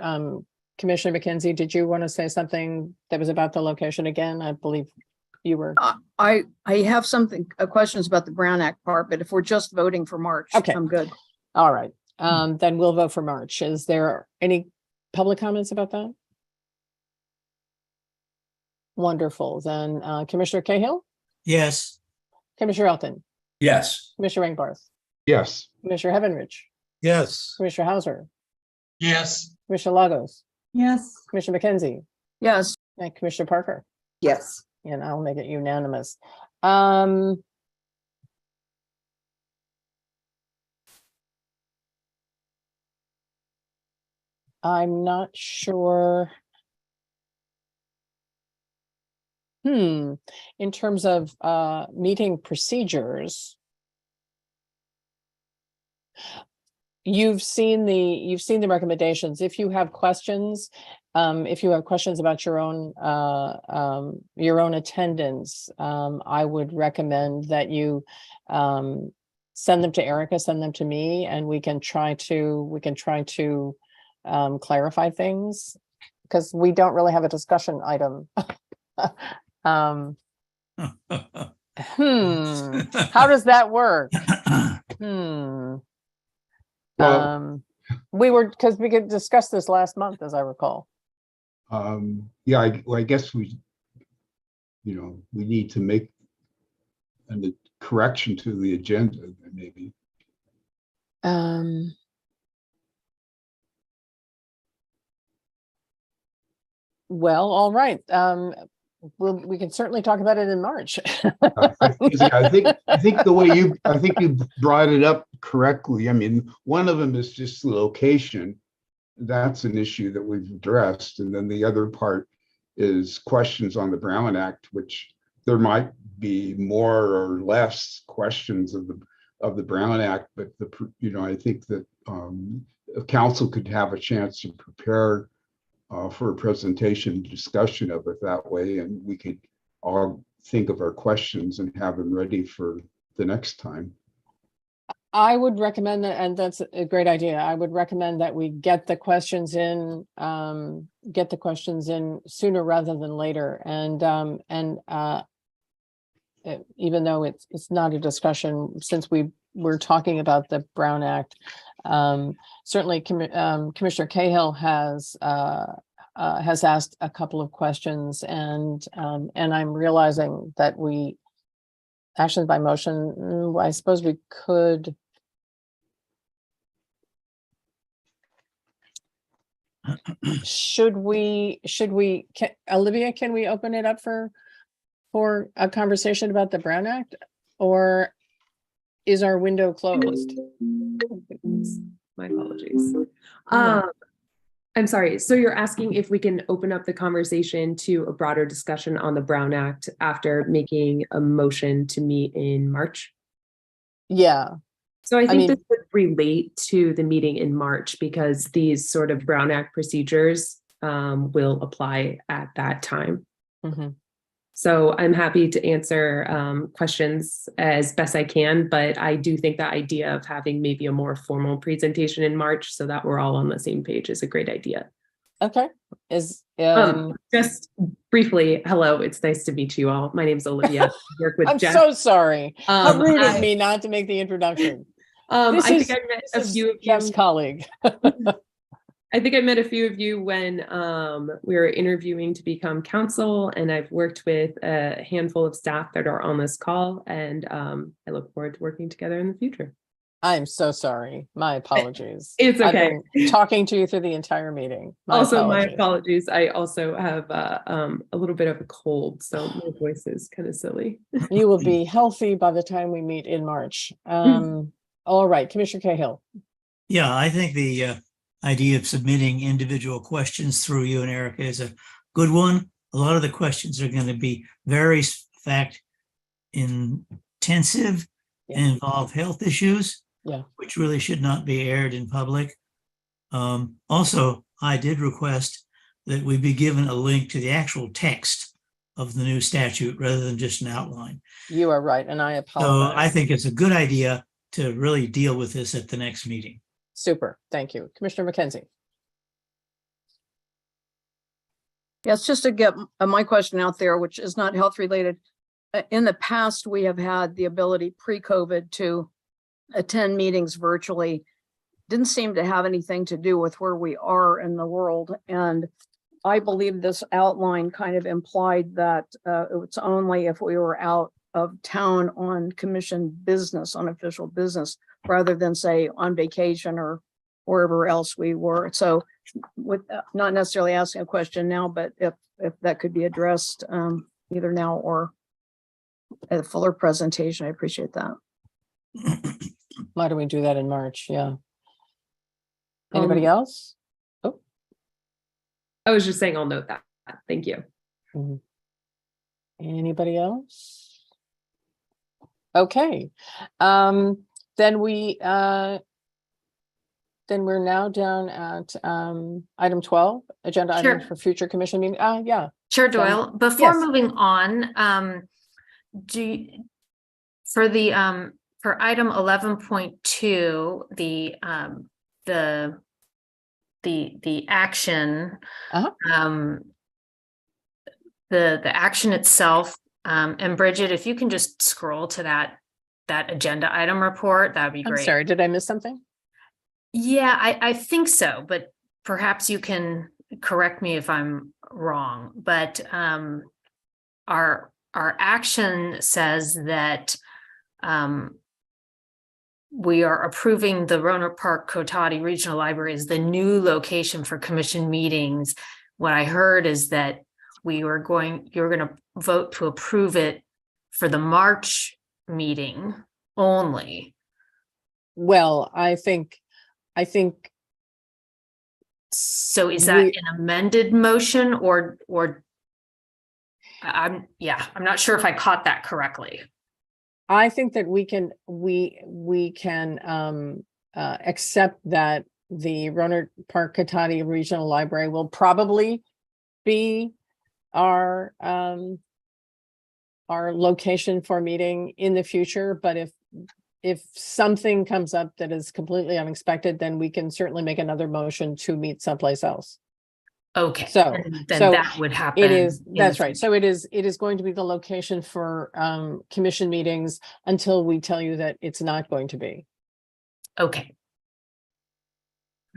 Commissioner McKenzie, did you want to say something that was about the location again? I believe you were. I have questions about the Brown Act part, but if we're just voting for March, okay, I'm good. All right. Then we'll vote for March. Is there any public comments about that? Wonderful. Then Commissioner Cahill? Yes. Commissioner Elkind? Yes. Commissioner Engbarth? Yes. Commissioner Heavenridge? Yes. Commissioner Haeuser? Yes. Commissioner Lagos? Yes. Commissioner McKenzie? Yes. And Commissioner Parker? Yes. And I'll make it unanimous. I'm not sure. In terms of meeting procedures, you've seen the recommendations. If you have questions, about your own attendance, I would recommend that you send them to Erica, send them to me, and we can try to clarify things, because we don't really have a discussion item. How does that work? Because we could discuss this last month, as I recall. Yeah, I guess we need to make a correction to the agenda, maybe. Well, all right. We can certainly talk about it in March. I think the way you brought it up correctly. I mean, one of them is just the location. That's an issue that we've addressed, and then the other part is questions on the Brown Act, which there might be more or less questions of the Brown Act, but I think that council could have a chance to prepare for a presentation discussion of it that way, and we could all think of our questions and have them ready for the next time. I would recommend that, and that's a great idea. I would recommend that we get the questions in sooner rather than later. Even though it's not a discussion, since we're talking about the Brown Act, certainly Commissioner Cahill has asked a couple of questions, and I'm realizing that we actually by motion, I suppose we could. Olivia, can we open it up for a conversation about the Brown Act, or is our window closed? My apologies. I'm sorry. So you're asking if we can open up the conversation to a broader discussion on the Brown Act after making a motion to meet in March? Yeah. So I think this would relate to the meeting in March, because these sort of Brown Act procedures will apply at that time. Mm-hmm. So I'm happy to answer questions as best I can, but I do think the idea of having maybe a more formal presentation in March so that we're all on the same page is a great idea. Okay. Just briefly, hello, it's nice to meet you all. My name is Olivia. I work with I'm Jeff. so sorry. How rude of me not to make the introduction. I think I met a few of Jeff's colleague. I think I met a few of you when we were interviewing to become counsel, and I've worked with a handful of staff that are on this call, and I look forward to working together in the future. I'm so sorry. My apologies. It's okay. I've been talking to you through the entire meeting. My apologies. I also have a little bit of a cold, so my voice is kind of silly. You will be healthy by the time we meet in March. All right, Commissioner Cahill. Yeah, I think the idea of submitting individual questions through you and Erica is a good one. A lot of the questions are going to be very fact intensive and involve health issues, which really should not be aired in public. Also, I did request that we be given a link to the actual text of the new statute rather than just an outline. You are right, and I apologize. So I think it's a good idea to really deal with this at the next meeting. Super. Thank you. Commissioner McKenzie. Yes, just to get my question out there, which is not health related. In the past, we have had the ability pre-COVID to attend meetings virtually. Didn't seem to have anything to do with where we are in the world. And I believe this outline kind of implied that it's only if we were out of town on commission business, on official business, rather than say on vacation or wherever else we were. So with not necessarily asking a question now, but if that could be addressed either now or at a fuller presentation, I appreciate that. Why do we do that in March? Yeah. Anybody else? Oh, I was just saying I'll note that. Thank you. Mm-hmm. Anybody else? Okay. Then we're now down at item 12, agenda item for future commission meeting. Yeah. Chair Doyle, before moving on, for item 11.2, the action, the action itself, and Bridget, if you can just scroll to that agenda item report, that'd be great. I'm sorry, did I miss something? Yeah, I think so, but perhaps you can correct me if I'm wrong. But our action says that we are approving the Roanoke Park Cotati Regional Library as the new location for commission meetings. What I heard is that you're going to vote to approve it for the March meeting only. Well, I think so. Is that an amended motion or I'm not sure if I caught that correctly. I think that we can accept that the Roanoke Park Cotati Regional Library will probably be our location for meeting in the future. But if something comes up that is completely unexpected, then we can certainly make another motion to meet someplace else. Okay, So, then that would happen. It is, in that's the right. So it is going to be the location for commission meetings until we tell you that it's not going to be. Okay.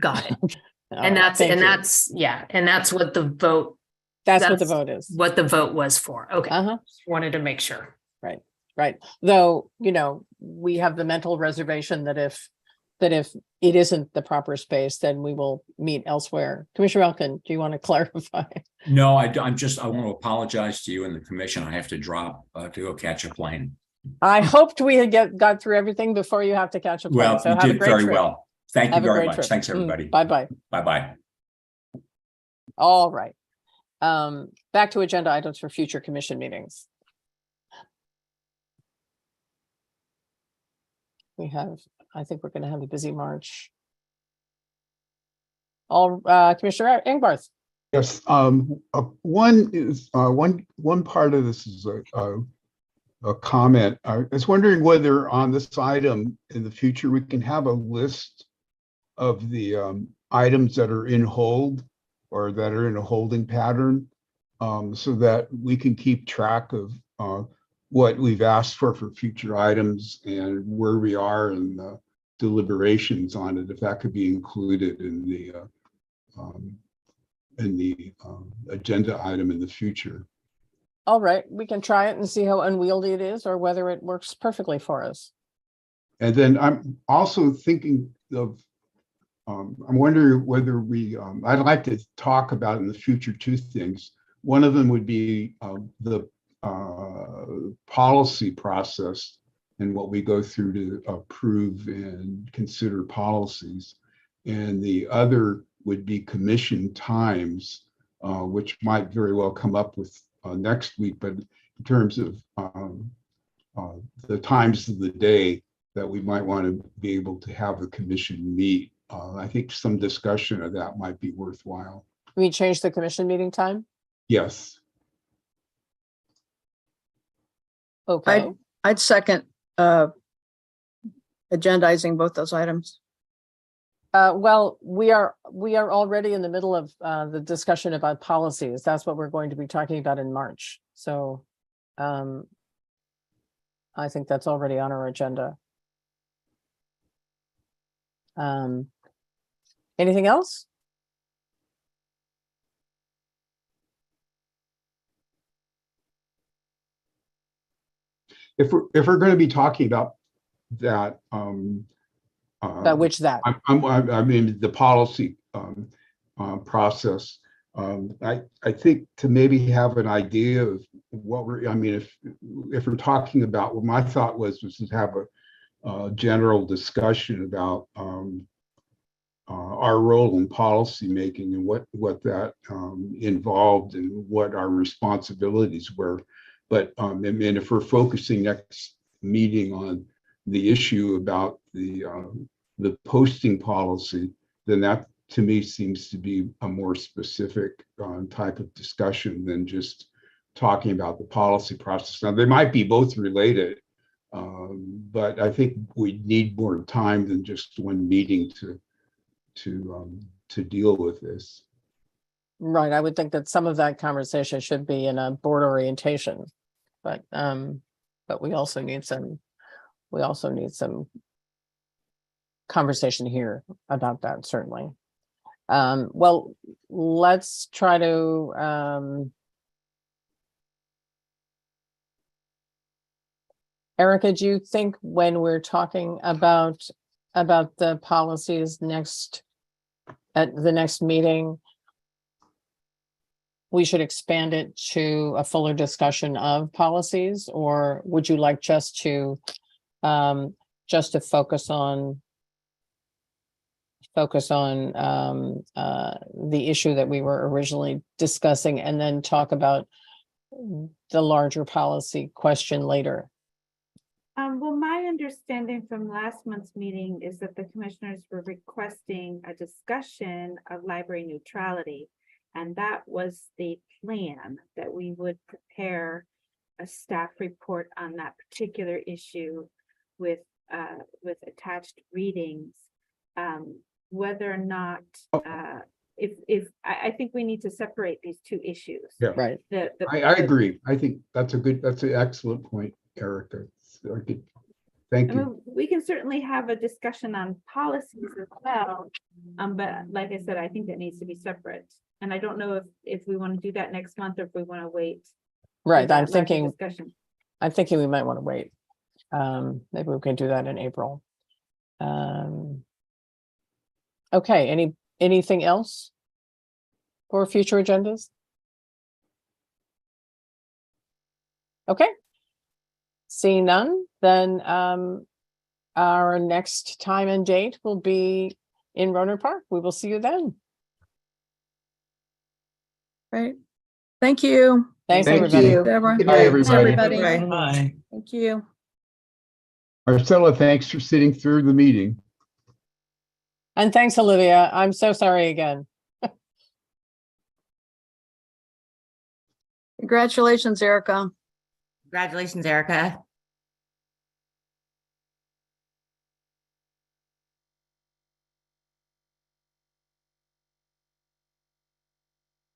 Got it. All And right, thank you. that's what the vote. That's what the vote is. What the vote was for. Okay. Just wanted to make sure. Right. Though, we have the mental reservation that if it isn't the proper space, then we will meet elsewhere. Commissioner Elkind, do you want to clarify? No, I want to apologize to you and the commission. I have to drop to go catch a plane. I hoped we had got through everything before you have to catch a plane. Well, So you have a did great very trip. well. Thank you Have a very great much. trip. Thanks, everybody. Bye-bye. Bye-bye. All right. Back to agenda items for future commission meetings. I think we're going to have a busy March. Commissioner Engbarth. Yes, one part of this is a comment. I was wondering whether on this item in the future, we can have a list of the items that are in hold or that are in a holding pattern, so that we can keep track of what we've asked for future items and where we are in the deliberations on it, if that could be included in the agenda item in the future. All right, we can try it and see how unwieldy it is or whether it works perfectly for us. And then I'm also thinking of, I'm wondering whether I'd like to talk about in the future two things. One of them would be the policy process and what we go through to approve and consider policies. And the other would be commission times, which might very well come up with next week, but in terms of the times of the day that we might want to be able to have the commission meet, I think some discussion of that might be worthwhile. We change the commission meeting time? Yes. Okay. I'd second agendizing both those items. Well, we are already in the middle of the discussion about policies. That's what we're going to be talking about in March. So I think that's already on our agenda. Anything else? If we're going to be talking about that, which that? I mean, the policy process. I think to maybe have an idea of what I mean, if we're talking about, what my thought was to have a general discussion about our role in policy making and what that involved and what our responsibilities were. But I mean, if we're focusing next meeting on the issue about the posting policy, then that to me seems to be a more specific type of discussion than just talking about the policy process. Now, they might be both related, but I think we need more time than just one meeting to deal with this. Right. I would think that some of that conversation should be in a board orientation, but we also need some conversation here about that, certainly. Well, let's try to Erica, do you think when we're talking about the policies at the next meeting, we should expand it to a fuller discussion of policies, or would you like just to focus on the issue that we were originally discussing and then talk about the larger policy question later? Well, my understanding from last month's meeting is that the commissioners were requesting a discussion of library neutrality. And that was the plan, that we would prepare a staff report on that particular issue with with attached readings, whether or not, I think we need to separate these two issues. Yeah. Right. I agree. I think that's an excellent point, Erica. Thank I you. mean, we can certainly have a discussion on policies as well. But like I said, I think that needs to be separate. And I don't know if we want to do that next month or if we want to wait. Right, for I'm that larger thinking, discussion. we might want to wait. Maybe we can do that in April. Okay, anything else for future agendas? Okay. Seeing none, then our next time and date will be in Rohnert Park. We will see you then. Great. Thank you. Thanks, Thank everybody. you. Deborah. Good Bye, night. everybody. Bye. Bye. Thank you. Marcella, thanks for sitting through the meeting. And thanks, Olivia. I'm so sorry again. Congratulations, Erica. Congratulations, Erica.